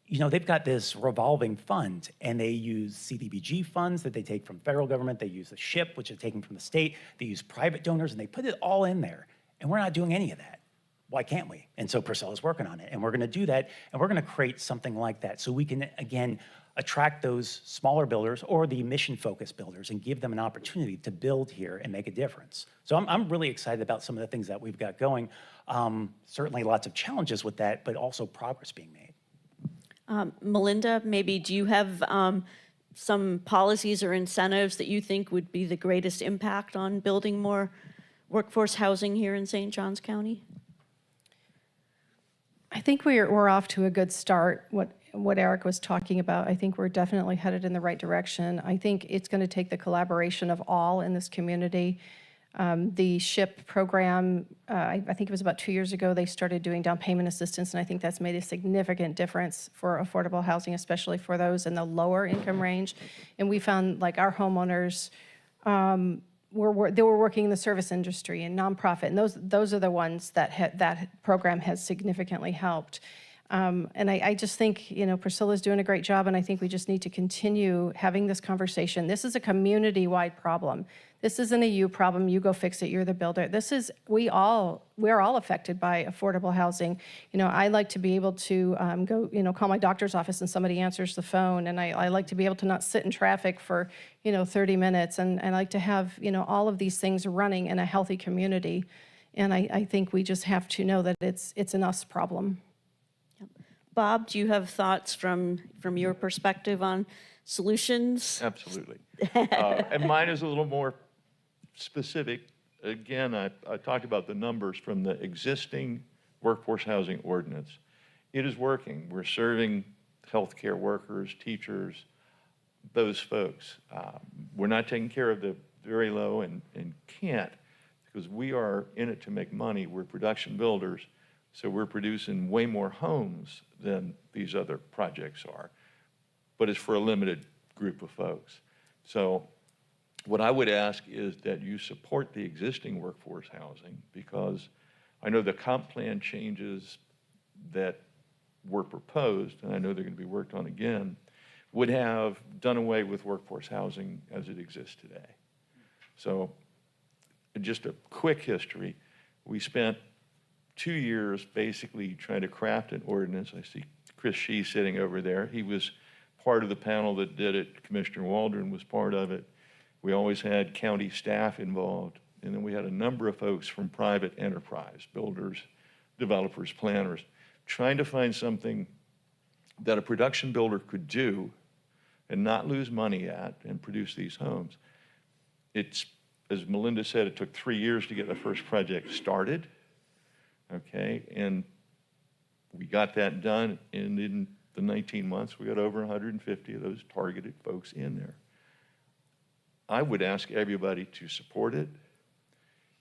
you know, they've got this revolving fund, and they use CDBG funds that they take from federal government. They use the SHIP, which is taken from the state. They use private donors, and they put it all in there. And we're not doing any of that. Why can't we? And so Priscilla's working on it, and we're going to do that, and we're going to create something like that so we can, again, attract those smaller builders or the mission-focused builders and give them an opportunity to build here and make a difference. So I'm really excited about some of the things that we've got going. Certainly lots of challenges with that, but also progress being made. Melinda, maybe do you have some policies or incentives that you think would be the greatest impact on building more workforce housing here in St. Johns County? I think we're off to a good start. What Eric was talking about, I think we're definitely headed in the right direction. I think it's going to take the collaboration of all in this community. The SHIP program, I think it was about 2 years ago, they started doing down payment assistance, and I think that's made a significant difference for affordable housing, especially for those in the lower income range. And we found like our homeowners, they were working in the service industry and nonprofit, and those are the ones that that program has significantly helped. And I just think, you know, Priscilla's doing a great job, and I think we just need to continue having this conversation. This is a community-wide problem. This isn't a you problem, you go fix it, you're the builder. This is, we're all affected by affordable housing. You know, I like to be able to go, you know, call my doctor's office and somebody answers the phone, and I like to be able to not sit in traffic for, you know, 30 minutes, and I like to have, you know, all of these things running in a healthy community. And I think we just have to know that it's an us problem. Bob, do you have thoughts from your perspective on solutions? Absolutely. And mine is a little more specific. Again, I talked about the numbers from the existing workforce housing ordinance. It is working. We're serving healthcare workers, teachers, those folks. We're not taking care of the very low and can't, because we are in it to make money. We're production builders. So we're producing way more homes than these other projects are, but it's for a limited group of folks. So what I would ask is that you support the existing workforce housing, because I know the comp plan changes that were proposed, and I know they're going to be worked on again, would have done away with workforce housing as it exists today. So just a quick history, we spent 2 years basically trying to craft an ordinance. I see Chris Shee sitting over there. He was part of the panel that did it. Commissioner Waldron was part of it. We always had county staff involved. And then we had a number of folks from private enterprise, builders, developers, planners, trying to find something that a production builder could do and not lose money at and produce these homes. It's, as Melinda said, it took 3 years to get the first project started. Okay, and we got that done, and in the 19 months, we got over 150 of those targeted folks in there. I would ask everybody to support it.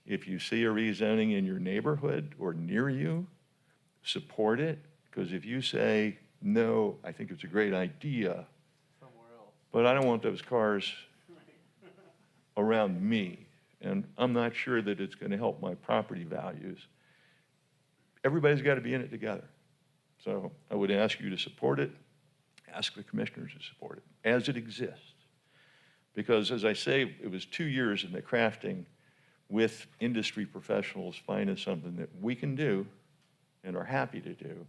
If you see a rezoning in your neighborhood or near you, support it, because if you say, no, I think it's a great idea, but I don't want those cars around me, and I'm not sure that it's going to help my property values, everybody's got to be in it together. So I would ask you to support it, ask the commissioners to support it as it exists. Because as I say, it was 2 years in the crafting with industry professionals finding something that we can do and are happy to do.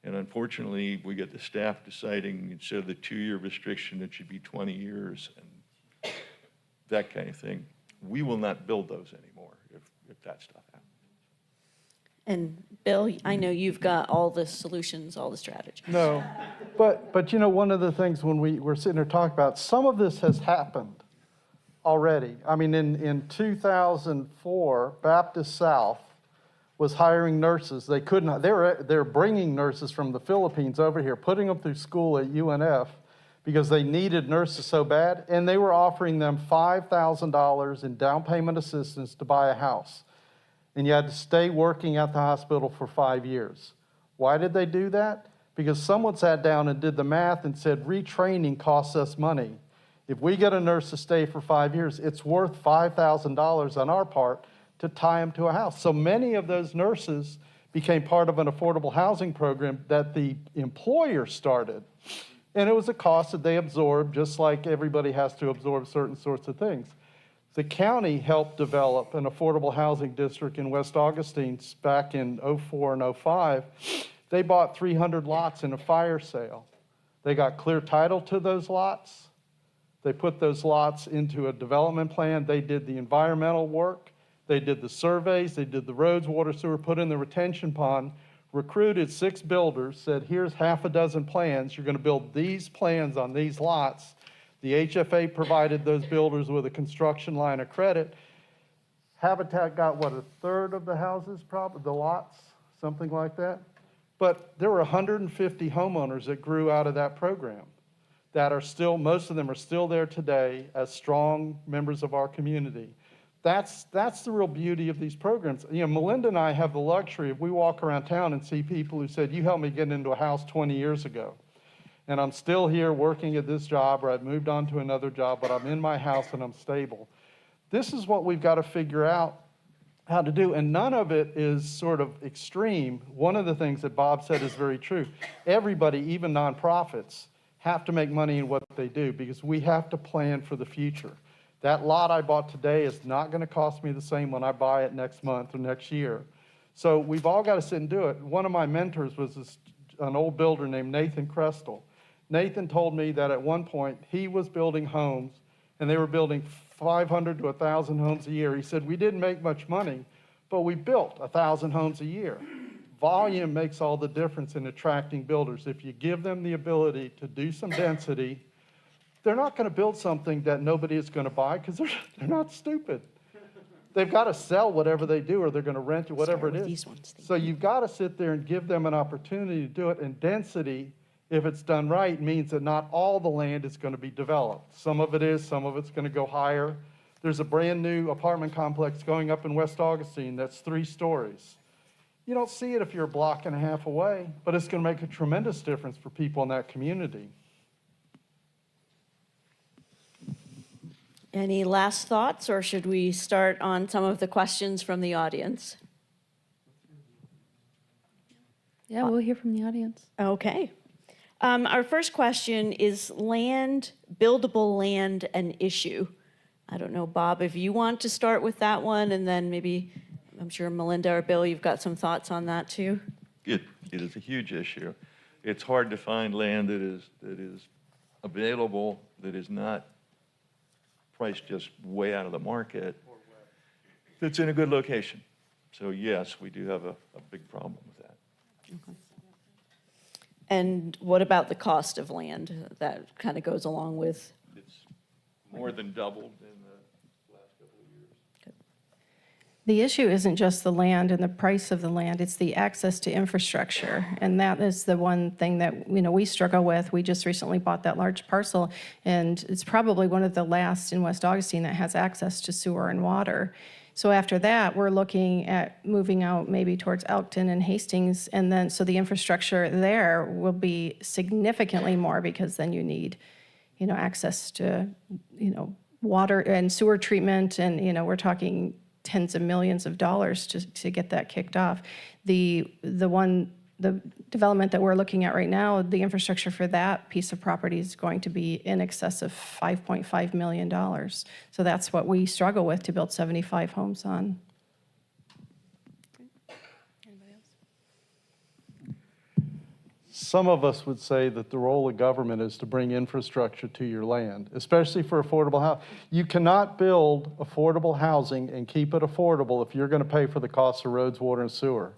And unfortunately, we get the staff deciding instead of the 2-year restriction, it should be 20 years and that kind of thing. We will not build those anymore if that stuff happens. And Bill, I know you've got all the solutions, all the strategies. No, but you know, one of the things when we were sitting there talking about, some of this has happened already. I mean, in 2004, Baptist South was hiring nurses. They could not, they're bringing nurses from the Philippines over here, putting them through school at UNF because they needed nurses so bad, and they were offering them $5,000 in down payment assistance to buy a house. And you had to stay working at the hospital for 5 years. Why did they do that? Because someone sat down and did the math and said, retraining costs us money. If we get a nurse to stay for 5 years, it's worth $5,000 on our part to tie them to a house. So many of those nurses became part of an affordable housing program that the employer started. And it was a cost that they absorbed, just like everybody has to absorb certain sorts of things. The county helped develop an affordable housing district in West Augustine back in '04 and '05. They bought 300 lots in a fire sale. They got clear title to those lots. They put those lots into a development plan. They did the environmental work. They did the surveys. They did the roads, water, sewer, put in the retention pond, recruited 6 builders, said, here's half a dozen plans. You're going to build these plans on these lots. The HFA provided those builders with a construction line of credit. Habitat got, what, a third of the houses, probably, the lots, something like that? But there were 150 homeowners that grew out of that program that are still, most of them are still there today as strong members of our community. That's the real beauty of these programs. You know, Melinda and I have the luxury of, we walk around town and see people who said, you helped me get into a house 20 years ago. And I'm still here working at this job, or I've moved on to another job, but I'm in my house and I'm stable. This is what we've got to figure out how to do, and none of it is sort of extreme. One of the things that Bob said is very true. Everybody, even nonprofits, have to make money in what they do because we have to plan for the future. That lot I bought today is not going to cost me the same when I buy it next month or next year. So we've all got to sit and do it. One of my mentors was an old builder named Nathan Krestel. Nathan told me that at one point he was building homes and they were building 500 to 1,000 homes a year. He said, we didn't make much money, but we built 1,000 homes a year. Volume makes all the difference in attracting builders. If you give them the ability to do some density, they're not going to build something that nobody is going to buy because they're not stupid. They've got to sell whatever they do or they're going to rent it, whatever it is. So you've got to sit there and give them an opportunity to do it. And density, if it's done right, means that not all the land is going to be developed. Some of it is, some of it's going to go higher. There's a brand new apartment complex going up in West Augustine that's 3 stories. You don't see it if you're a block and a half away, but it's going to make a tremendous difference for people in that community. Any last thoughts, or should we start on some of the questions from the audience? Yeah, we'll hear from the audience. Okay. Our first question is buildable land, an issue? I don't know, Bob, if you want to start with that one, and then maybe, I'm sure Melinda or Bill, you've got some thoughts on that too. It is a huge issue. It's hard to find land that is available, that is not priced just way out of the market, that's in a good location. So yes, we do have a big problem with that. Okay. And what about the cost of land that kind of goes along with? It's more than doubled in the last couple of years. The issue isn't just the land and the price of the land, it's the access to infrastructure. And that is the one thing that, we struggle with. We just recently bought that large parcel, and it's probably one of the last in West Augustine that has access to sewer and water. So after that, we're looking at moving out maybe towards Elkton and Hastings, and then, so the infrastructure there will be significantly more because then you need, access to, water and sewer treatment, and, we're talking tens of millions of dollars to get that kicked off. The development that we're looking at right now, the infrastructure for that piece of property is going to be in excess of $5.5 million. So that's what we struggle with to build 75 homes on. Some of us would say that the role of government is to bring infrastructure to your land, especially for affordable housing. You cannot build affordable housing and keep it affordable if you're going to pay for the cost of roads, water, and sewer.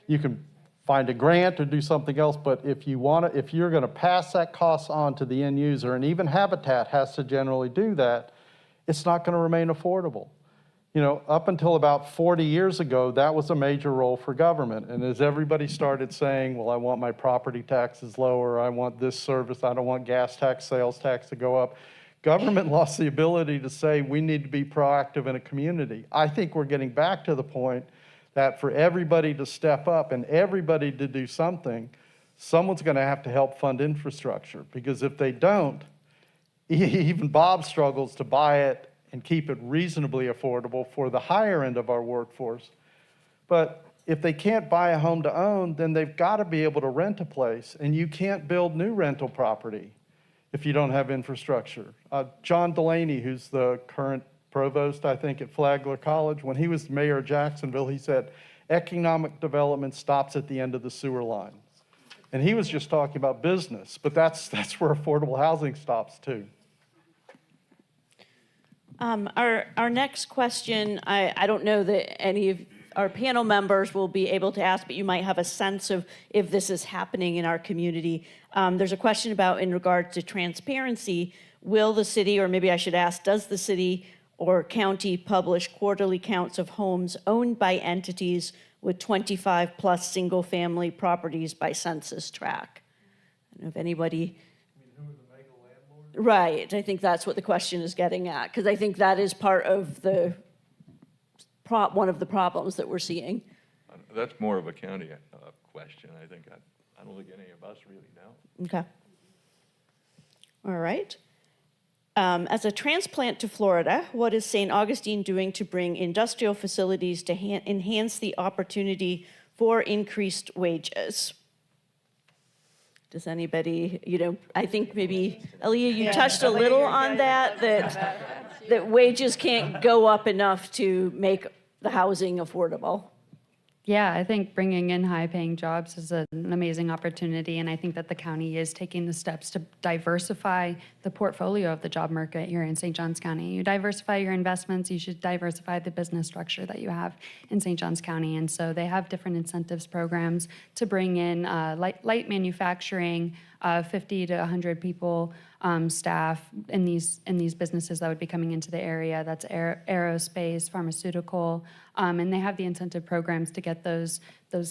You can find a grant or do something else, but if you're going to pass that cost on to the end user, and even Habitat has to generally do that, it's not going to remain affordable. Up until about 40 years ago, that was a major role for government. And as everybody started saying, well, I want my property taxes lower, I want this service, I don't want gas tax, sales tax to go up, government lost the ability to say we need to be proactive in a community. I think we're getting back to the point that for everybody to step up and everybody to do something, someone's going to have to help fund infrastructure. Because if they don't, even Bob struggles to buy it and keep it reasonably affordable for the higher end of our workforce. But if they can't buy a home to own, then they've got to be able to rent a place, and you can't build new rental property if you don't have infrastructure. John Delaney, who's the current provost, I think, at Flagler College, when he was mayor of Jacksonville, he said, economic development stops at the end of the sewer line. And he was just talking about business, but that's where affordable housing stops too. Our next question, I don't know that any of our panel members will be able to ask, but you might have a sense of if this is happening in our community. There's a question about in regards to transparency, will the city, or maybe I should ask, does the city or county publish quarterly counts of homes owned by entities with 25 plus single family properties by census tract? I don't know if anybody. Right, I think that's what the question is getting at, because I think that is part of the one of the problems that we're seeing. That's more of a county question. I think I don't think any of us really know. Okay. All right. As a transplant to Florida, what is St. Augustine doing to bring industrial facilities to enhance the opportunity for increased wages? Does anybody, I think maybe, Aaliyah, you touched a little on that wages can't go up enough to make the housing affordable. Yeah, I think bringing in high-paying jobs is an amazing opportunity, and I think that the county is taking the steps to diversify the portfolio of the job market here in St. Johns County. You diversify your investments, you should diversify the business structure that you have in St. Johns County, and so they have different incentives programs to bring in light manufacturing, 50 to 100 people, staff in these businesses that would be coming into the area. That's aerospace, pharmaceutical, and they have the incentive programs to get those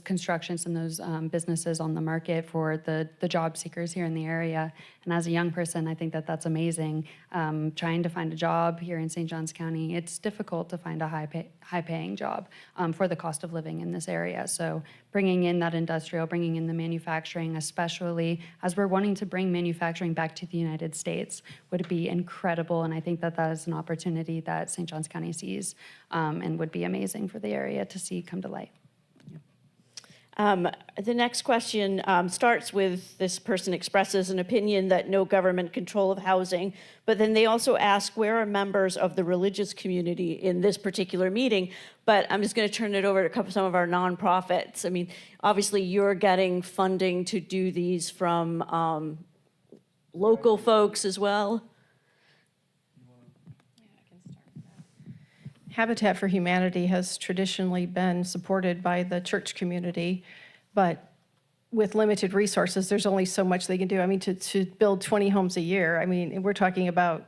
constructions and those businesses on the market for the job seekers here in the area. And as a young person, I think that that's amazing. Trying to find a job here in St. Johns County, it's difficult to find a high-paying job for the cost of living in this area. So bringing in that industrial, bringing in the manufacturing, especially as we're wanting to bring manufacturing back to the United States, would be incredible. And I think that that is an opportunity that St. Johns County sees and would be amazing for the area to see come to light. The next question starts with this person expresses an opinion that no government control of housing, but then they also ask where are members of the religious community in this particular meeting. But I'm just going to turn it over to some of our nonprofits. I mean, obviously you're getting funding to do these from local folks as well. Habitat for Humanity has traditionally been supported by the church community, but with limited resources, there's only so much they can do. I mean, to build 20 homes a year, I mean, we're talking about,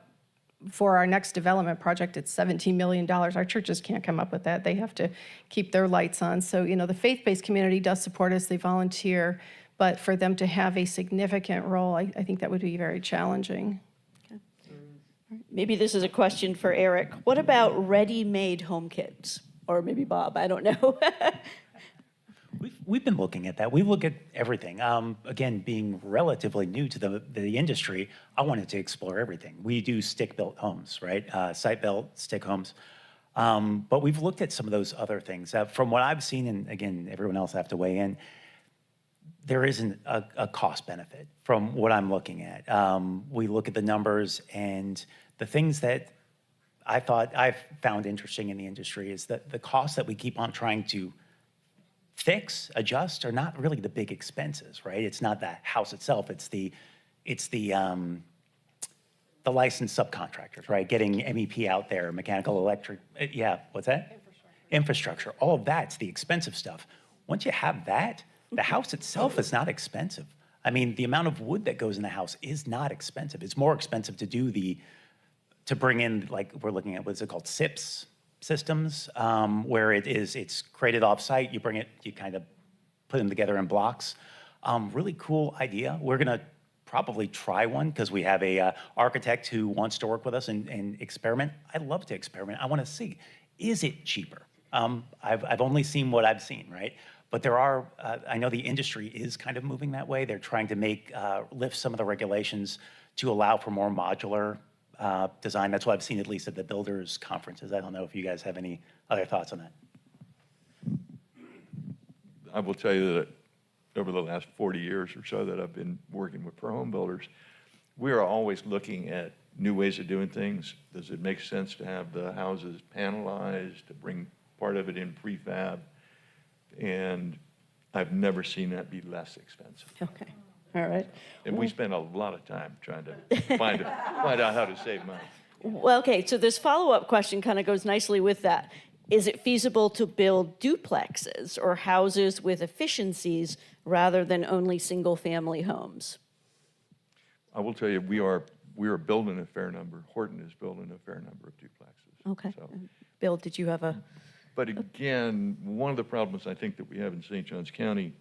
for our next development project, it's $17 million. Our churches can't come up with that. They have to keep their lights on. So, the faith-based community does support us. They volunteer, but for them to have a significant role, I think that would be very challenging. Maybe this is a question for Eric. What about ready-made home kits? Or maybe Bob, I don't know. We've been looking at that. We look at everything. Again, being relatively new to the industry, I wanted to explore everything. We do stick-built homes, right? Site-built, stick homes. But we've looked at some of those other things. From what I've seen, and again, everyone else have to weigh in, there isn't a cost benefit from what I'm looking at. We look at the numbers, and the things that I've found interesting in the industry is that the costs that we keep on trying to fix, adjust, are not really the big expenses, right? It's not the house itself. It's the licensed subcontractors, right? Getting MEP out there, mechanical, electric, what's that? Infrastructure. All of that's the expensive stuff. Once you have that, the house itself is not expensive. I mean, the amount of wood that goes in the house is not expensive. It's more expensive to bring in, like we're looking at, what's it called, SIPs systems, where it's created off-site. You bring it, you kind of put them together in blocks. Really cool idea. We're gonna probably try one because we have a architect who wants to work with us and experiment. I love to experiment. I want to see, is it cheaper? I've only seen what I've seen, right? But there are, I know the industry is kind of moving that way. They're trying to lift some of the regulations to allow for more modular design. That's what I've seen, at least at the builders conferences. I don't know if you guys have any other thoughts on that. I will tell you that over the last 40 years or so that I've been working for home builders, we are always looking at new ways of doing things. Does it make sense to have the houses panelized, to bring part of it in prefab? And I've never seen that be less expensive. Okay, all right. And we spend a lot of time trying to find out how to save money. Well, okay, so this follow-up question kind of goes nicely with that. Is it feasible to build duplexes or houses with efficiencies rather than only single-family homes? I will tell you, we are building a fair number. Horton is building a fair number of duplexes. Okay. So, Bill, did you have a? but again, one of the problems I think that we have in St. Johns County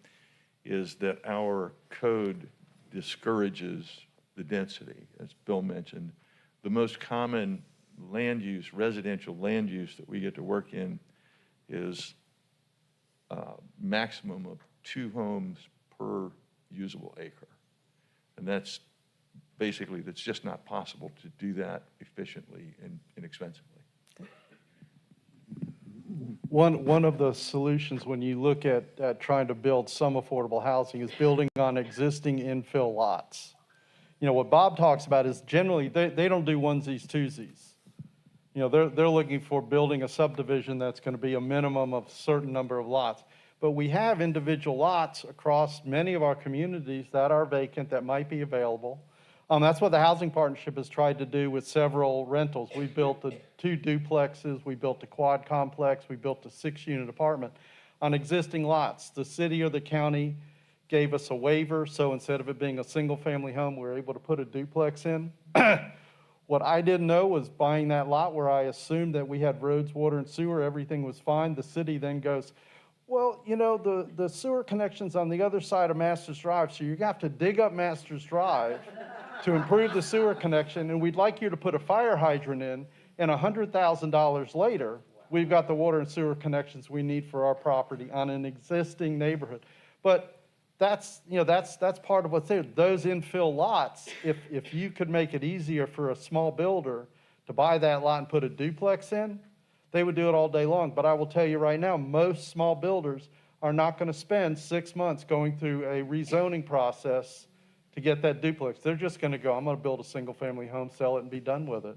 is that our code discourages the density, as Bill mentioned. The most common land use, residential land use that we get to work in is maximum of 2 homes per usable acre. And that's basically, that's just not possible to do that efficiently and inexpensively. One of the solutions when you look at trying to build some affordable housing is building on existing infill lots. You know, what Bob talks about is generally, they don't do onesies, twosies. You know, they're looking for building a subdivision that's going to be a minimum of a certain number of lots. But we have individual lots across many of our communities that are vacant that might be available. That's what the Housing Partnership has tried to do with several rentals. We built 2 duplexes, we built a quad complex, we built a 6-unit apartment on existing lots. The city or the county gave us a waiver, so instead of it being a single-family home, we were able to put a duplex in. What I didn't know was buying that lot where I assumed that we had roads, water, and sewer, everything was fine. The city then goes, well, you know, the sewer connection's on the other side of Masters Drive, so you're gonna have to dig up Masters Drive to improve the sewer connection, and we'd like you to put a fire hydrant in, and $100,000 later, we've got the water and sewer connections we need for our property on an existing neighborhood. But that's part of what's there. Those infill lots, if you could make it easier for a small builder to buy that lot and put a duplex in, they would do it all day long. But I will tell you right now, most small builders are not going to spend 6 months going through a rezoning process to get that duplex. They're just going to go, I'm going to build a single-family home, sell it, and be done with it.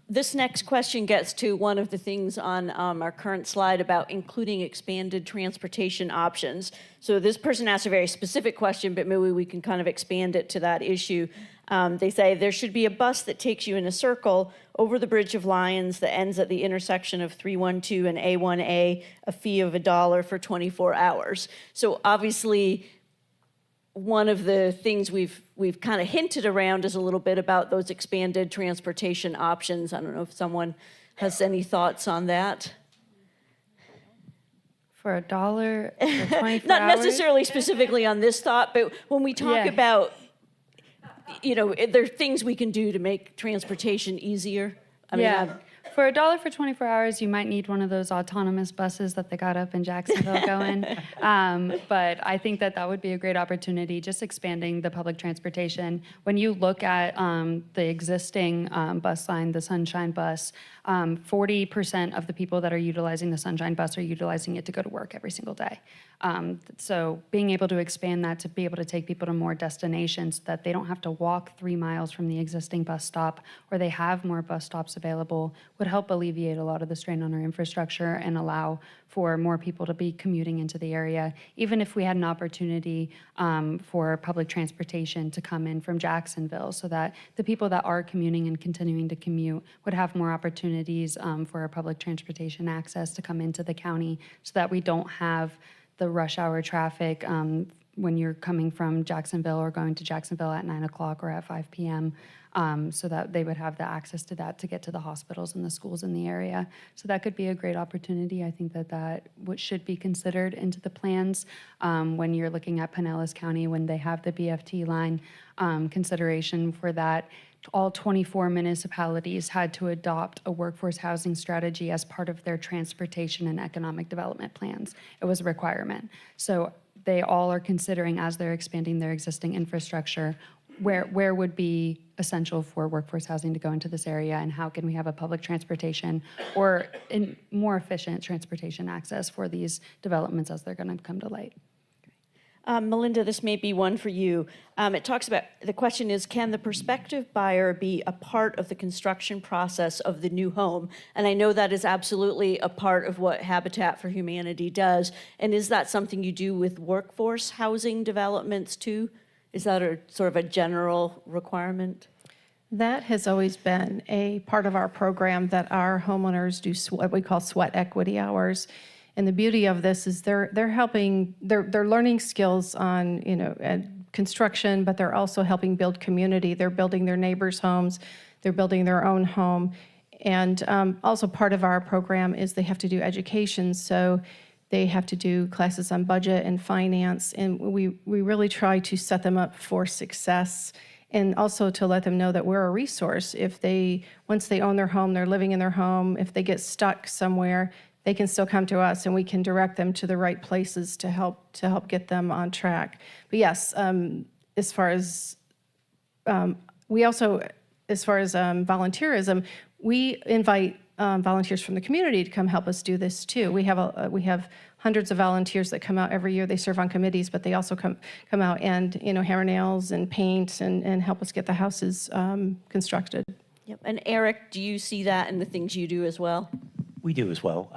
This next question gets to one of the things on our current slide about including expanded transportation options. So this person asked a very specific question, but maybe we can kind of expand it to that issue. They say there should be a bus that takes you in a circle over the Bridge of Lions that ends at the intersection of 312 and A1A, a fee of $1 for 24 hours. So obviously, one of the things we've kind of hinted around is a little bit about those expanded transportation options. I don't know if someone has any thoughts on that. For $1 for 24 Not hours? necessarily specifically on this thought, but when we talk Yeah. about, you know, there are things we can do to make transportation easier. I mean, Yeah. For $1 for 24 hours, you might need one of those autonomous buses that they got up in Jacksonville going. But I think that would be a great opportunity, just expanding the public transportation. When you look at the existing bus line, the Sunshine Bus, 40% of the people that are utilizing the Sunshine Bus are utilizing it to go to work every single day. So being able to expand that to be able to take people to more destinations so that they don't have to walk 3 miles from the existing bus stop, or they have more bus stops available, would help alleviate a lot of the strain on our infrastructure and allow for more people to be commuting into the area. Even if we had an opportunity for public transportation to come in from Jacksonville, so that the people that are commuting and continuing to commute would have more opportunities for our public transportation access to come into the county, so that we don't have the rush hour traffic when you're coming from Jacksonville or going to Jacksonville at 9 o'clock or at 5 p.m., so that they would have the access to that to get to the hospitals and the schools in the area. So that could be a great opportunity. I think that should be considered into the plans when you're looking at Pinellas County, when they have the BFT line consideration for that. All 24 municipalities had to adopt a workforce housing strategy as part of their transportation and economic development plans. It was a requirement. So they all are considering, as they're expanding their existing infrastructure, where would be essential for workforce housing to go into this area, and how can we have a public transportation or more efficient transportation access for these developments as they're going to come to light. Melinda, this may be one for you. It talks about, the question is, can the prospective buyer be a part of the construction process of the new home? And I know that is absolutely a part of what Habitat for Humanity does. And is that something you do with workforce housing developments too? Is that a sort of a general requirement? That has always been a part of our program, that our homeowners do what we call sweat equity hours. And the beauty of this is they're helping, they're learning skills on, construction, but they're also helping build community. They're building their neighbors' homes, they're building their own home. And also part of our program is they have to do education. So they have to do classes on budget and finance. And we really try to set them up for success, and also to let them know that we're a resource. Once they own their home, they're living in their home, if they get stuck somewhere, they can still come to us and we can direct them to the right places to help get them on track. But yes, as far as volunteerism, we invite volunteers from the community to come help us do this too. We have hundreds of volunteers that come out every year. They serve on committees, but they also come out and hammer nails and paint and help us get the houses constructed. Yep. And Eric, do you see that in the things you do as well? We do as well.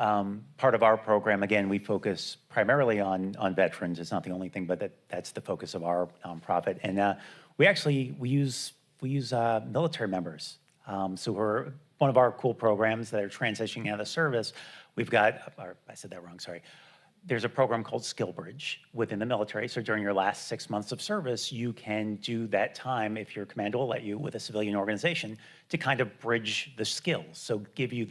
Part of our program, again, we focus primarily on veterans. It's not the only thing, but that's the focus of our nonprofit. And we use military members. So we're one of our cool programs that are transitioning out of service. We've got, I said that wrong, sorry. There's a program called SkillBridge within the military. So during your last 6 months of service, you can do that time, if your commander will let you, with a civilian organization to kind of bridge the skills. So give you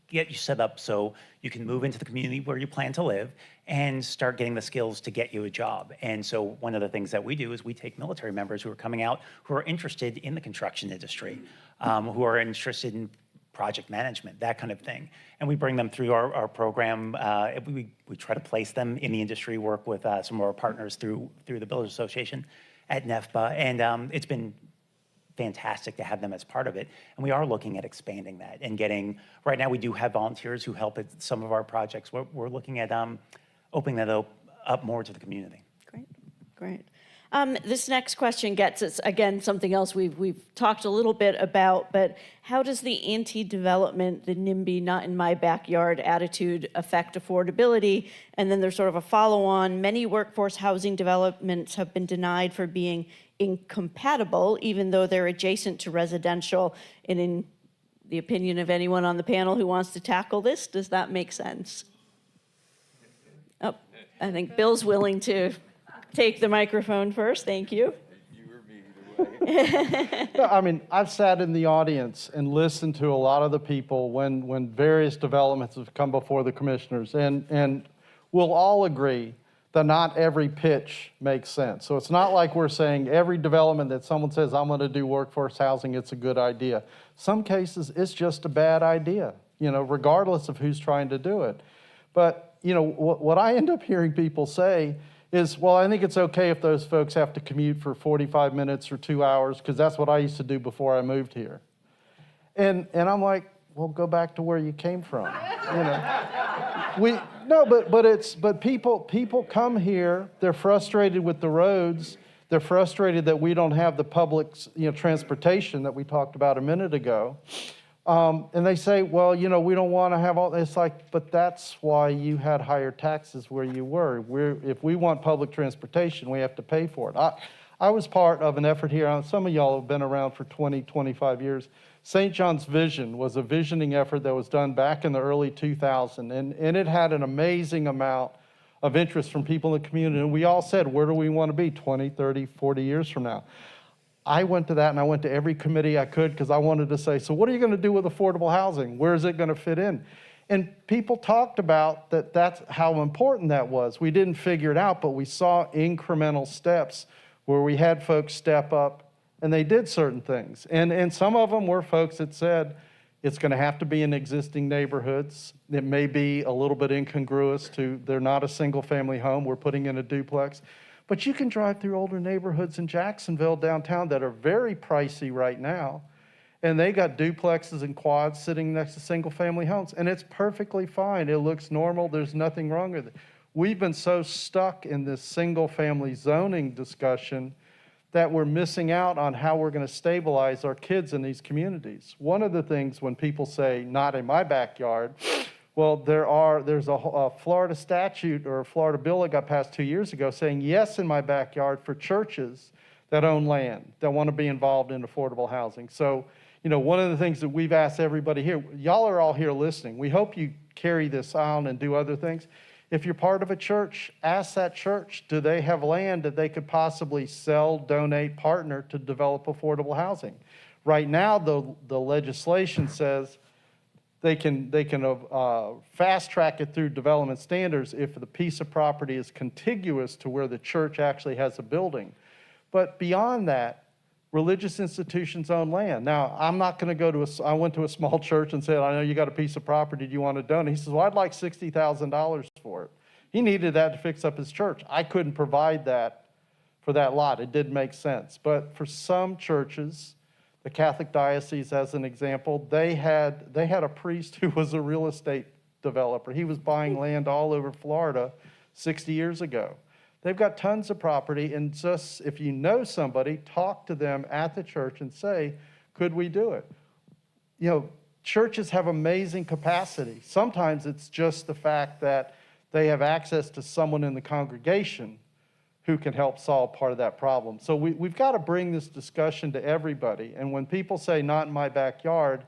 get you set up so you can move into the community where you plan to live and start getting the skills to get you a job. And so one of the things that we do is we take military members who are coming out who are interested in the construction industry, who are interested in project management, that kind of thing. And we bring them through our program. We try to place them in the industry, work with some of our partners through the Builders Association at NEFBA. And it's been fantastic to have them as part of it. And we are looking at expanding that and right now we do have volunteers who help at some of our projects. We're looking at opening that up more to the community. Great. This next question gets us, again, something else we've talked a little bit about, but how does the anti-development, the NIMBY, not in my backyard attitude affect affordability? And then there's sort of a follow-on. Many workforce housing developments have been denied for being incompatible, even though they're adjacent to residential. And in the opinion of anyone on the panel who wants to tackle this, does that make sense? Oh, I think Bill's willing to take the microphone first. Thank you. No, I mean, I've sat in the audience and listened to a lot of the people when various developments have come before the commissioners, and we'll all agree that not every pitch makes sense. So it's not like we're saying every development that someone says, I'm going to do workforce housing, it's a good idea. Some cases, it's just a bad idea, regardless of who's trying to do it. But, what I end up hearing people say is, well, I think it's okay if those folks have to commute for 45 minutes or 2 hours, because that's what I used to do before I moved here. And I'm like, well, go back to where you came from. But people come here, they're frustrated with the roads, they're frustrated that we don't have the public, transportation that we talked about a minute ago. And they say, well, we don't want to have all, it's like, but that's why you had higher taxes where you were. If we want public transportation, we have to pay for it. I was part of an effort here, some of y'all have been around for 20, 25 years. St. John's Vision was a visioning effort that was done back in the early 2000s, and it had an amazing amount of interest from people in the community. And we all said, where do we want to be 20, 30, 40 years from now? I went to that, and I went to every committee I could because I wanted to say, so what are you going to do with affordable housing? Where is it going to fit in? And people talked about that's how important that was. We didn't figure it out, but we saw incremental steps where we had folks step up, and they did certain things. And some of them were folks that said, it's going to have to be in existing neighborhoods. It may be a little bit incongruous they're not a single family home, we're putting in a duplex. But you can drive through older neighborhoods in Jacksonville downtown that are very pricey right now, and they got duplexes and quads sitting next to single-family homes, and it's perfectly fine. It looks normal. There's nothing wrong with it. We've been so stuck in this single-family zoning discussion that we're missing out on how we're going to stabilize our kids in these communities. One of the things when people say, not in my backyard, well, there's a Florida statute or a Florida bill that got passed 2 years ago saying yes in my backyard for churches that own land, that want to be involved in affordable housing. So, one of the things that we've asked everybody here, y'all are all here listening. We hope you carry this on and do other things. If you're part of a church, ask that church, do they have land that they could possibly sell, donate, partner to develop affordable housing? Right now, the legislation says they can fast track it through development standards if the piece of property is contiguous to where the church actually has a building. But beyond that, religious institutions own land. Now, I'm not going to go I went to a small church and said, I know you got a piece of property, do you want to donate? He says, well, I'd like $60,000 for it. He needed that to fix up his church. I couldn't provide that for that lot. It didn't make sense. But for some churches, the Catholic Diocese as an example, they had a priest who was a real estate developer. He was buying land all over Florida 60 years ago. They've got tons of property, and just if you know somebody, talk to them at the church and say, could we do it? Churches have amazing capacity. Sometimes it's just the fact that they have access to someone in the congregation who can help solve part of that problem. So we've got to bring this discussion to everybody. And when people say, not in my backyard,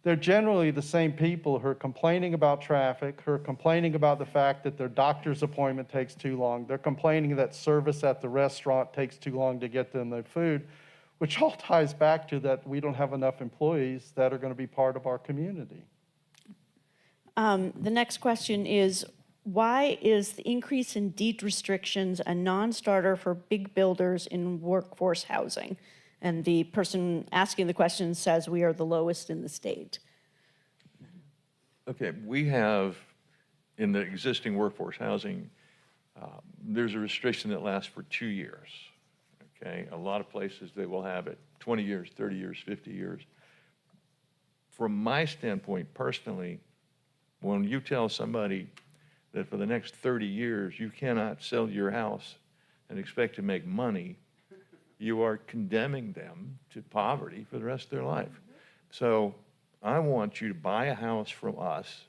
they're generally the same people who are complaining about traffic, who are complaining about the fact that their doctor's appointment takes too long. They're complaining that service at the restaurant takes too long to get them their food, which all ties back to that we don't have enough employees that are going to be part of our community. The next question is, why is the increase in deed restrictions a non-starter for big builders in workforce housing? And the person asking the question says we are the lowest in the state. Okay, we have, in the existing workforce housing, there's a restriction that lasts for 2 years, okay? A lot of places, they will have it 20 years, 30 years, 50 years. From my standpoint, personally, when you tell somebody that for the next 30 years you cannot sell your house and expect to make money, you are condemning them to poverty for the rest of their life. So I want you to buy a house from us,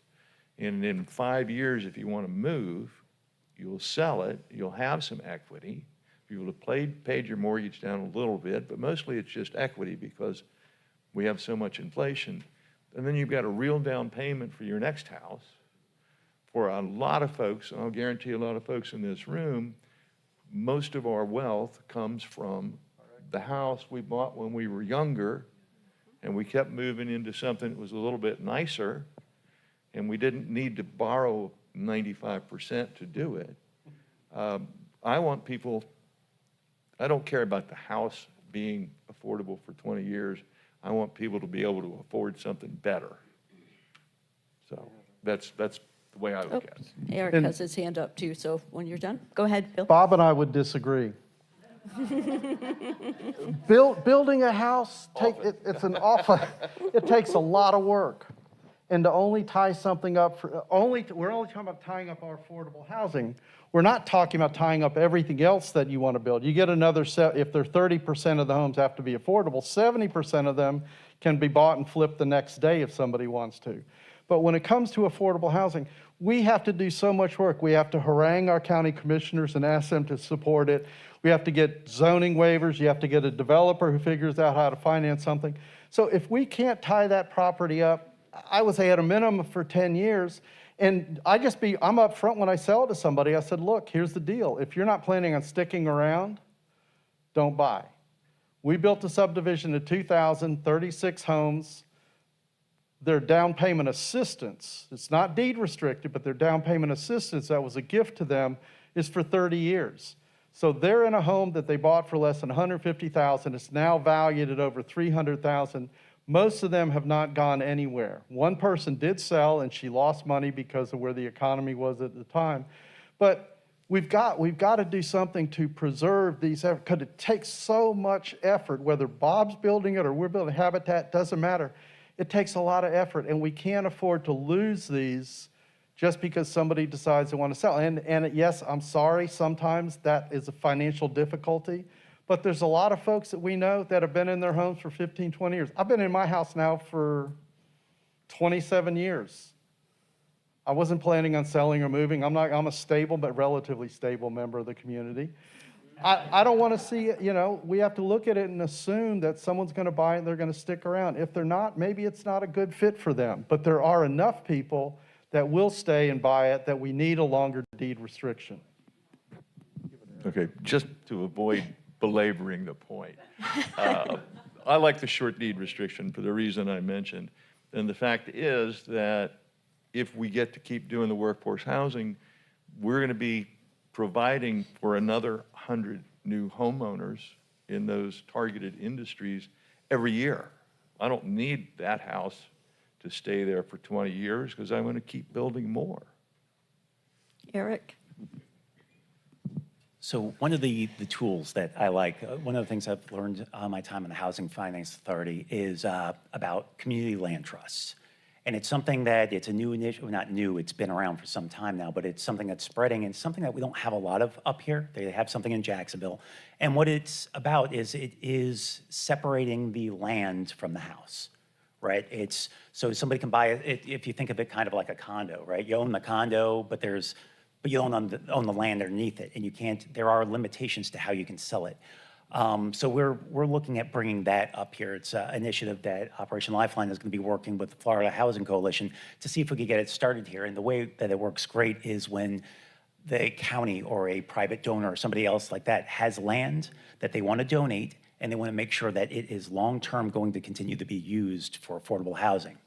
and in 5 years, if you want to move, you'll sell it, you'll have some equity, you will have paid your mortgage down a little bit, but mostly it's just equity because we have so much inflation. And then you've got a real down payment for your next house. For a lot of folks, and I'll guarantee a lot of folks in this room, most of our wealth comes from the house we bought when we were younger, and we kept moving into something that was a little bit nicer, and we didn't need to borrow 95% to do it. I want people, I don't care about the house being affordable for 20 years. I want people to be able to afford something better. So that's the way I look at it. Eric has his hand up too, so when you're done, go ahead, Bill. Bob and I would disagree. Building a house, it takes a lot of work. And to only tie something up we're only talking about tying up our affordable housing. We're not talking about tying up everything else that you want to build. You get another set, if they're 30% of the homes have to be affordable, 70% of them can be bought and flipped the next day if somebody wants to. But when it comes to affordable housing, we have to do so much work. We have to harangue our county commissioners and ask them to support it. We have to get zoning waivers. You have to get a developer who figures out how to finance something. So if we can't tie that property up, I would say at a minimum for 10 years, and I'm up front when I sell it to somebody. I said, look, here's the deal. If you're not planning on sticking around, don't buy. We built a subdivision of 2,036 homes. Their down payment assistance, it's not deed restricted, but their down payment assistance that was a gift to them is for 30 years. So they're in a home that they bought for less than $150,000. It's now valued at over $300,000. Most of them have not gone anywhere. One person did sell, and she lost money because of where the economy was at the time. But we've got to do something to preserve these, because it takes so much effort, whether Bob's building it or we're building Habitat, doesn't matter. It takes a lot of effort, and we can't afford to lose these just because somebody decides they want to sell. And yes, I'm sorry, sometimes that is a financial difficulty, but there's a lot of folks that we know that have been in their homes for 15, 20 years. I've been in my house now for 27 years. I wasn't planning on selling or moving. I'm a stable but relatively stable member of the community. I don't want to see, we have to look at it and assume that someone's going to buy it and they're going to stick around. If they're not, maybe it's not a good fit for them. But there are enough people that will stay and buy it that we need a longer deed restriction. Okay, just to avoid belaboring the point, I like the short deed restriction for the reason I mentioned. And the fact is that if we get to keep doing the workforce housing, we're going to be providing for another 100 new homeowners in those targeted industries every year. I don't need that house to stay there for 20 years because I want to keep building more. Eric? So one of the tools that I like, one of the things I've learned on my time in the Housing Finance Authority is about community land trusts. And it's something that it's a new initiative, not new, it's been around for some time now, but it's something that's spreading and something that we don't have a lot of up here. They have something in Jacksonville. And what it's about is it is separating the land from the house, right? It's, so somebody can buy it, if you think of it kind of like a condo, right? You own the condo, but you don't own the land underneath it, and you can't, there are limitations to how you can sell it. So we're looking at bringing that up here. It's an initiative that Operation Lifeline is going to be working with the Florida Housing Coalition to see if we could get it started here. And the way that it works great is when the county or a private donor or somebody else like that has land that they want to donate, and they want to make sure that it is long-term going to continue to be used for affordable housing.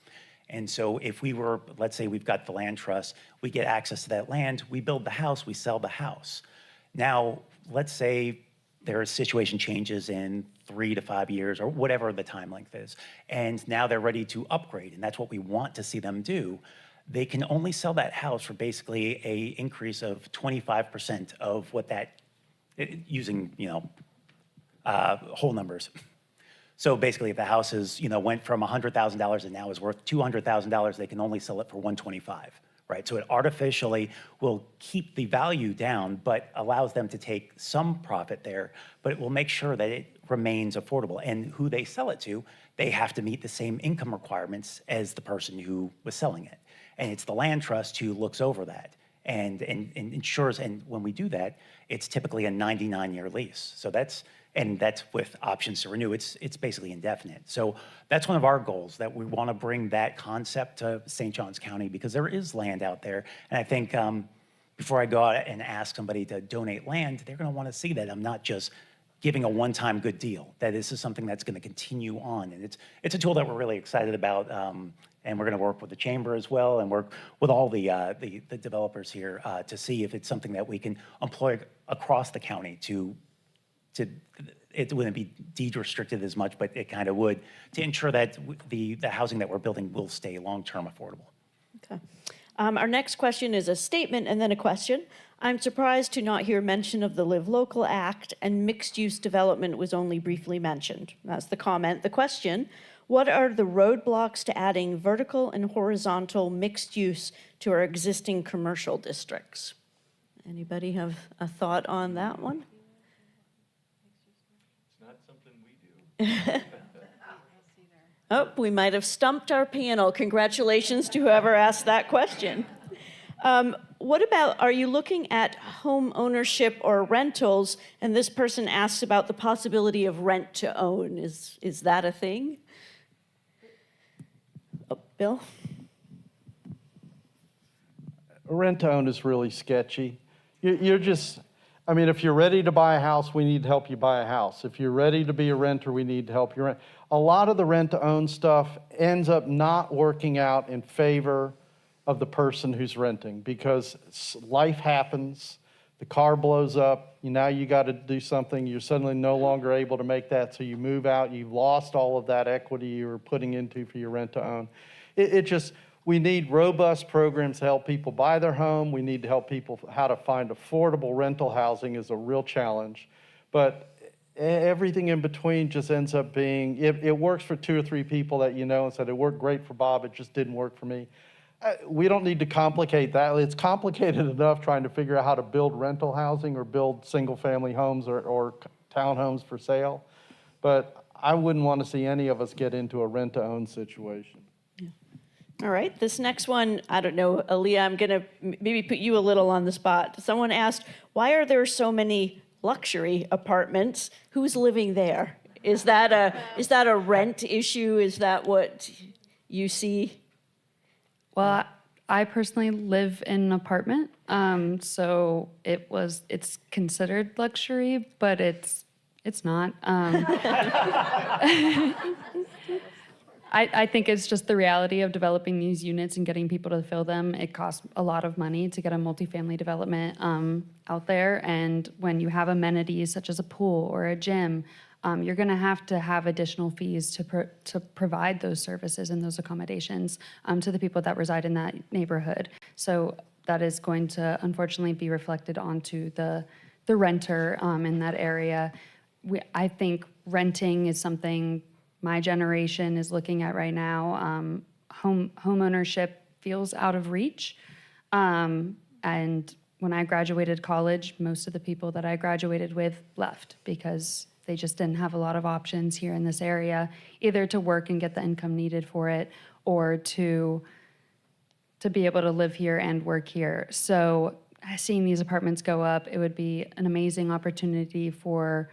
And so if we were, let's say we've got the land trust, we get access to that land, we build the house, we sell the house. Now, let's say their situation changes in 3 to 5 years or whatever the time length is, and now they're ready to upgrade, and that's what we want to see them do. They can only sell that house for basically an increase of 25% of what that, using, whole numbers. So basically, if the house is, went from $100,000 and now is worth $200,000, they can only sell it for $125,000, right? So it artificially will keep the value down, but allows them to take some profit there, but it will make sure that it remains affordable. And who they sell it to, they have to meet the same income requirements as the person who was selling it. And it's the land trust who looks over that and ensures, and when we do that, it's typically a 99-year lease. So that's with options to renew. It's basically indefinite. So that's one of our goals, that we want to bring that concept to St. Johns County, because there is land out there. And I think before I go out and ask somebody to donate land, they're going to want to see that I'm not just giving a one-time good deal, that this is something that's going to continue on. And it's a tool that we're really excited about. And we're going to work with the chamber as well, and work with all the developers here to see if it's something that we can employ across the county to it wouldn't be deed restricted as much, but it kind of would, to ensure that the housing that we're building will stay long-term affordable. Okay. Our next question is a statement and then a question. I'm surprised to not hear mention of the Live Local Act, and mixed-use development was only briefly mentioned. That's the comment. The question: what are the roadblocks to adding vertical and horizontal mixed use to our existing commercial districts? Anybody have a thought on that one? Oh, we might have stumped our panel. Congratulations to whoever asked that question. What about, are you looking at home ownership or rentals? And this person asks about the possibility of rent to own. Is that a thing? Oh, Bill? Rent to own is really sketchy. You're just, I mean, if you're ready to buy a house, we need to help you buy a house. If you're ready to be a renter, we need to help you rent. A lot of the rent-to-own stuff ends up not working out in favor of the person who's renting, because life happens, the car blows up, now you got to do something, you're suddenly no longer able to make that, so you move out, you've lost all of that equity you were putting into for your rent-to-own. We need robust programs to help people buy their home. We need to help people how to find affordable rental housing is a real challenge. But everything in between just ends up being, it works for 2 or 3 people that you know and said, it worked great for Bob, it just didn't work for me. We don't need to complicate that. It's complicated enough trying to figure out how to build rental housing or build single-family homes or townhomes for sale. But I wouldn't want to see any of us get into a rent-to-own situation. All right, this next one, I don't know, Aaliyah, I'm going to maybe put you a little on the spot. Someone asked, why are there so many luxury apartments? Who's living there? Is that a rent issue? Is that what you see? Well, I personally live in an apartment, so it's considered luxury, but it's not. I think it's just the reality of developing these units and getting people to fill them. It costs a lot of money to get a multifamily development out there, and when you have amenities such as a pool or a gym, you're going to have additional fees to provide those services and those accommodations to the people that reside in that neighborhood. So that is going to unfortunately be reflected onto the renter in that area. I think renting is something my generation is looking at right now. Home ownership feels out of reach. And when I graduated college, most of the people that I graduated with left because they just didn't have a lot of options here in this area, either to work and get the income needed for it or to be able to live here and work here. So seeing these apartments go up, it would be an amazing opportunity for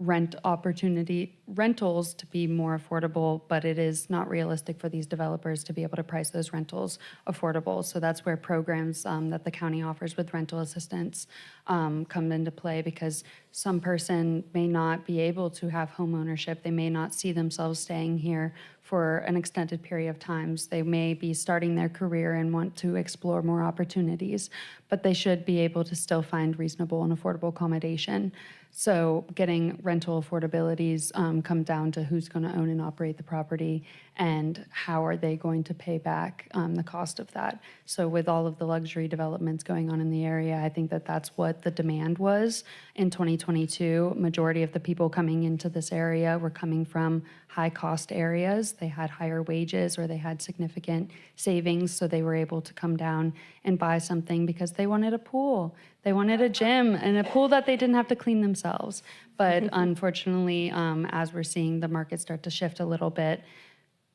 rentals to be more affordable, but it is not realistic for these developers to be able to price those rentals affordable. So that's where programs that the county offers with rental assistance come into play, because some person may not be able to have home ownership. They may not see themselves staying here for an extended period of times. They may be starting their career and want to explore more opportunities, but they should be able to still find reasonable and affordable accommodation. So getting rental affordabilities come down to who's going to own and operate the property and how are they going to pay back the cost of that. So with all of the luxury developments going on in the area, I think that that's what the demand was in 2022. Majority of the people coming into this area were coming from high-cost areas. They had higher wages or they had significant savings, so they were able to come down and buy something because they wanted a pool. They wanted a gym and a pool that they didn't have to clean themselves. But unfortunately, as we're seeing the market start to shift a little bit,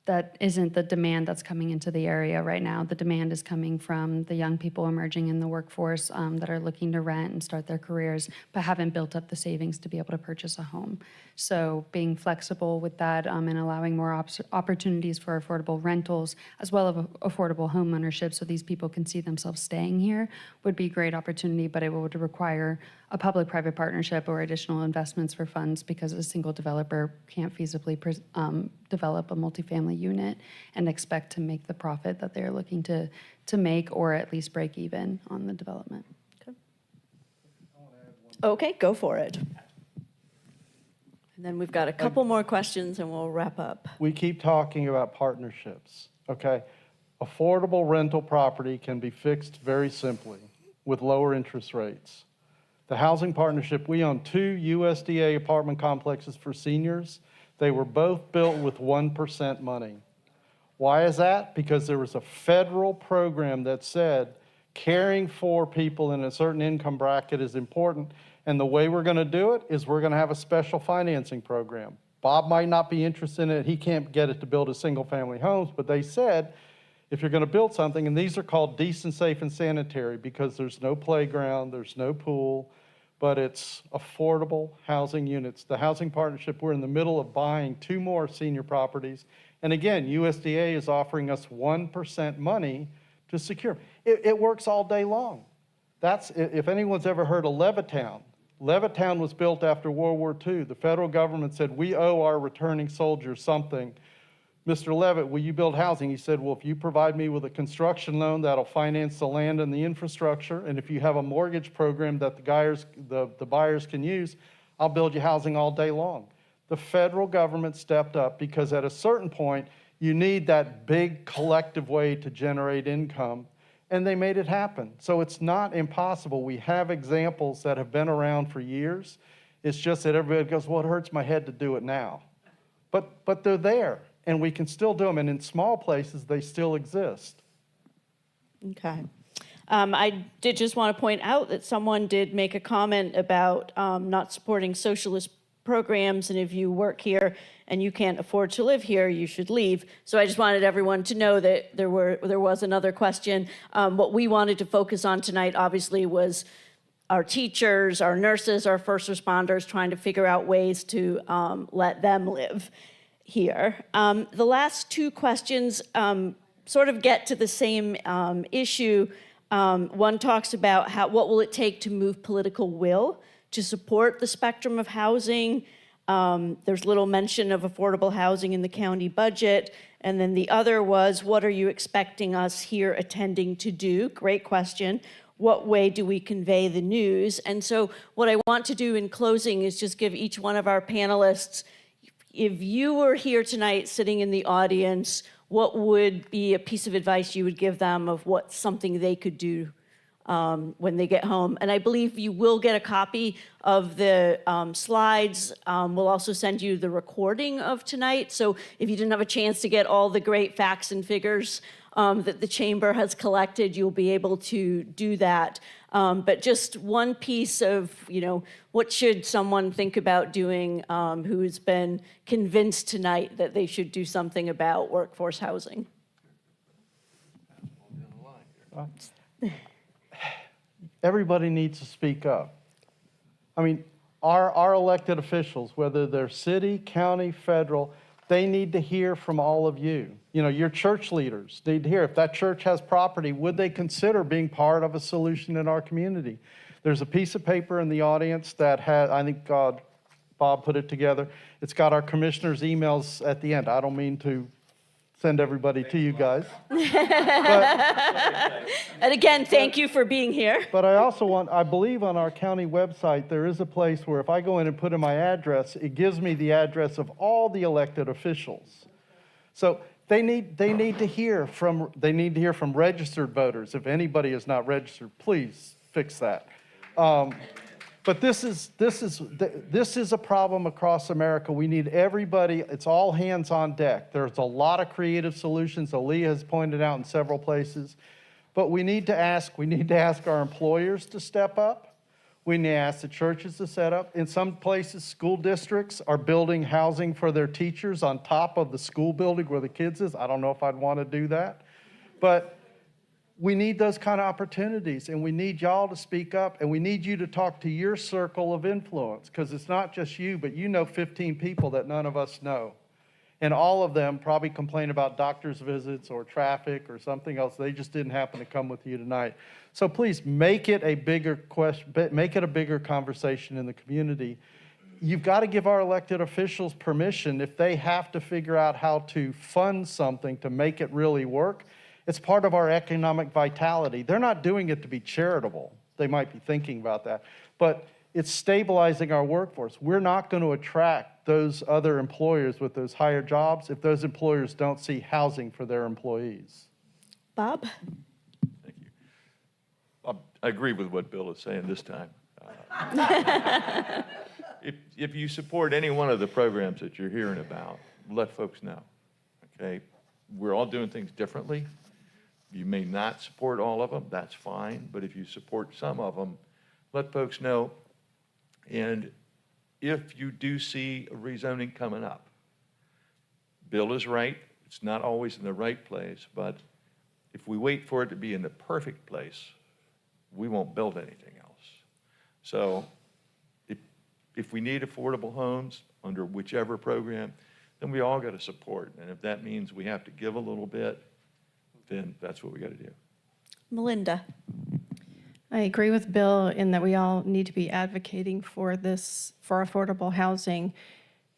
that isn't the demand that's coming into the area right now. The demand is coming from the young people emerging in the workforce that are looking to rent and start their careers, but haven't built up the savings to be able to purchase a home. So being flexible with that and allowing more opportunities for affordable rentals, as well as affordable home ownership, so these people can see themselves staying here, would be a great opportunity, but it would require a public-private partnership or additional investments for funds, because a single developer can't feasibly develop a multifamily unit and expect to make the profit that they're looking to make, or at least break even on the development. Okay, go for it. And then we've got a couple more questions and we'll wrap up. We keep talking about partnerships, okay? Affordable rental property can be fixed very simply with lower interest rates. The housing partnership, we own 2 USDA apartment complexes for seniors. They were both built with 1% money. Why is that? Because there was a federal program that said caring for people in a certain income bracket is important. And the way we're going to do it is we're going to have a special financing program. Bob might not be interested in it. He can't get it to build a single-family homes, but they said if you're going to build something, and these are called decent, safe, and sanitary because there's no playground, there's no pool, but it's affordable housing units. The housing partnership, we're in the middle of buying 2 more senior properties. And again, USDA is offering us 1% money to secure. It works all day long. That's, if anyone's ever heard of Levittown, Levittown was built after World War II. The federal government said, we owe our returning soldiers something. Mr. Levitt, will you build housing? He said, well, if you provide me with a construction loan, that'll finance the land and the infrastructure. And if you have a mortgage program that the buyers can use, I'll build you housing all day long. The federal government stepped up because at a certain point, You need that big collective way to generate income, and they made it happen. So it's not impossible. We have examples that have been around for years. It's just that everybody goes, well, it hurts my head to do it now. But they're there, and we can still do them, and in small places, they still exist. Okay. I did just want to point out that someone did make a comment about not supporting socialist programs, and if you work here and you can't afford to live here, you should leave. So I just wanted everyone to know that there was another question. What we wanted to focus on tonight, obviously, was our teachers, our nurses, our first responders, trying to figure out ways to let them live here. The last two questions sort of get to the same issue. One talks about what will it take to move political will to support the spectrum of housing. There's little mention of affordable housing in the county budget. And then the other was, what are you expecting us here attending to do? Great question. What way do we convey the news? And so what I want to do in closing is just give each one of our panelists, if you were here tonight sitting in the audience, what would be a piece of advice you would give them of what something they could do when they get home? And I believe you will get a copy of the slides. We'll also send you the recording of tonight. So if you didn't have a chance to get all the great facts and figures that the chamber has collected, you'll be able to do that. But just one piece of, what should someone think about doing who's been convinced tonight that they should do something about workforce housing? Everybody needs to speak up. I mean, our elected officials, whether they're city, county, federal, they need to hear from all of you. Your church leaders need to hear. If that church has property, would they consider being part of a solution in our community? There's a piece of paper in the audience that had, I think Bob put it together. It's got our commissioners' emails at the end. I don't mean to send everybody to you guys. And again, thank you for being here. But I believe on our county website, there is a place where if I go in and put in my address, it gives me the address of all the elected officials. So they need to hear from registered voters. If anybody is not registered, please fix that. But this is a problem across America. We need everybody. It's all hands on deck. There's a lot of creative solutions. Aaliyah has pointed out in several places. But we need to ask our employers to step up. We need to ask the churches to set up. In some places, school districts are building housing for their teachers on top of the school building where the kids is. I don't know if I'd want to do that. But we need those kind of opportunities, and we need y'all to speak up, and we need you to talk to your circle of influence, because it's not just you, but 15 people that none of us know. And all of them probably complain about doctor's visits or traffic or something else. They just didn't happen to come with you tonight. So please make it a bigger question, make it a bigger conversation in the community. You've got to give our elected officials permission if they have to figure out how to fund something to make it really work. It's part of our economic vitality. They're not doing it to be charitable. They might be thinking about that. But it's stabilizing our workforce. We're not going to attract those other employers with those higher jobs if those employers don't see housing for their employees. Bob? Thank you. I agree with what Bill is saying this time. If you support any one of the programs that you're hearing about, let folks know, okay? We're all doing things differently. You may not support all of them, that's fine, but if you support some of them, let folks know. And if you do see a rezoning coming up, Bill is right, it's not always in the right place, but if we wait for it to be in the perfect place, we won't build anything else. So if we need affordable homes under whichever program, then we all got to support. And if that means we have to give a little bit, then that's what we got to do. Melinda? I agree with Bill in that we all need to be advocating for this, for affordable housing.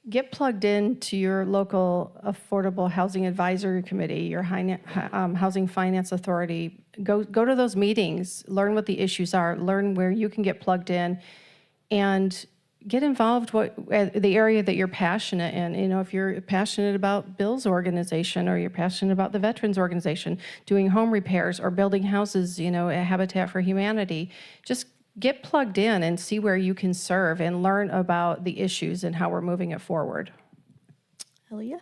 Get plugged into your local affordable housing advisory committee, your housing finance authority. Go to those meetings, learn what the issues are, learn where you can get plugged in, and get involved the area that you're passionate in. You know, if you're passionate about Bill's organization, or you're passionate about the Veterans Organization, doing home repairs or building houses, you know, at Habitat for Humanity, just get plugged in and see where you can serve and learn about the issues and how we're moving it forward. Aaliyah?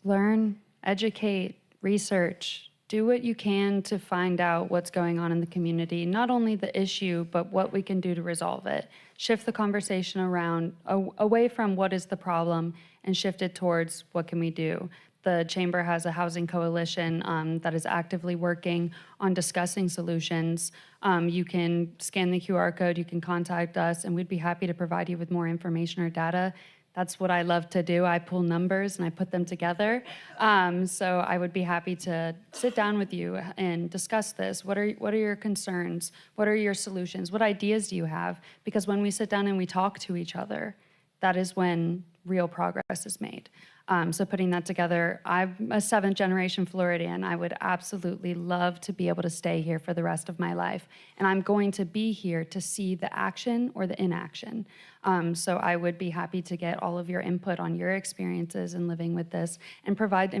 Learn, educate, research. Do what you can to find out what's going on in the community, not only the issue, but what we can do to resolve it. Shift the conversation around, away from what is the problem, and shift it towards what can we do. The Chamber has a housing coalition that is actively working on discussing solutions. You can scan the QR code, you can contact us, and we'd be happy to provide you with more information or data. That's what I love to do. I pull numbers and I put them together. So I would be happy to sit down with you and discuss this. What are your concerns? What are your solutions? What ideas do you have? Because when we sit down and we talk to each other, that is when real progress is made. So putting that together, I'm a 7th generation Floridian. I would absolutely love to be able to stay here for the rest of my life. And I'm going to be here to see the action or the inaction. So I would be happy to get all of your input on your experiences in living with this and provide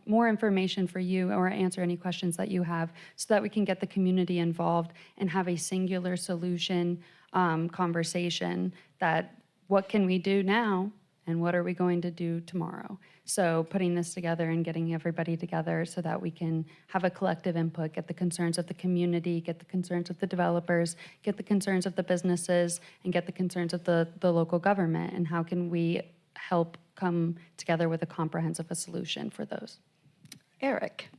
more information for you, or answer any questions that you have, so that we can get the community involved and have a singular solution conversation that what can we do now and what are we going to do tomorrow? So putting this together and getting everybody together so that we can have a collective input, get the concerns of the community, get the concerns of the developers, get the concerns of the businesses, and get the concerns of the local government, and how can we help come together with a comprehensive solution for those. Eric?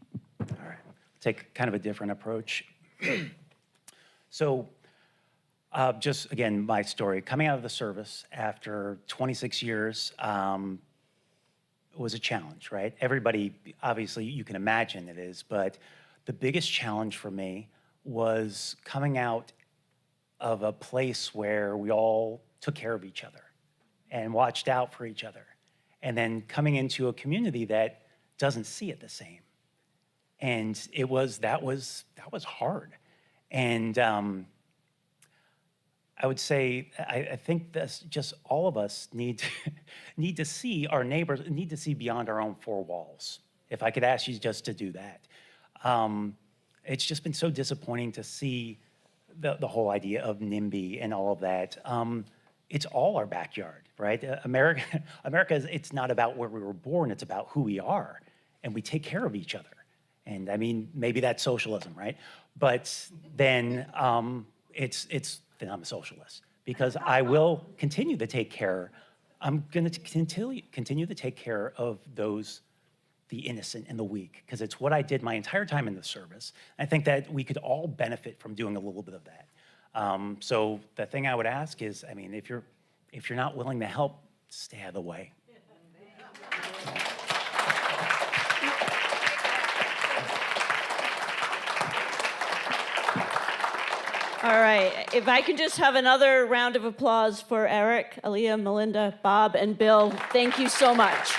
All right, take kind of a different approach. So just, again, my story. Coming out of the service after 26 years was a challenge, right? Everybody, obviously, you can imagine it is, but the biggest challenge for me was coming out of a place where we all took care of each other and watched out for each other, and then coming into a community that doesn't see it the same. And that was hard. And I would say, I think that's just all of us need to see our neighbors, need to see beyond our own four walls. If I could ask you just to do that. It's just been so disappointing to see the whole idea of NIMBY and all of that. It's all our backyard, right? America, it's not about where we were born, it's about who we are. And we take care of each other. And I mean, maybe that's socialism, right? But then then I'm a socialist, because I will continue to take care. I'm going to continue to take care of those, the innocent and the weak, because it's what I did my entire time in the service. I think that we could all benefit from doing a little bit of that. So the thing I would ask is, I mean, if you're not willing to help, stay out of the way. All right, if I could just have another round of applause for Eric, Aaliyah, Melinda, Bob, and Bill. Thank you so much.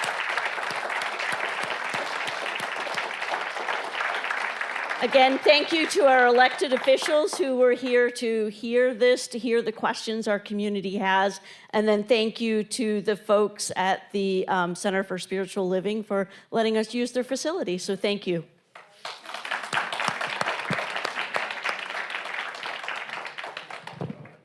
Again, thank you to our elected officials who were here to hear this, to hear the questions our community has. And then thank you to the folks at the Center for Spiritual Living for letting us use their facility. So thank you.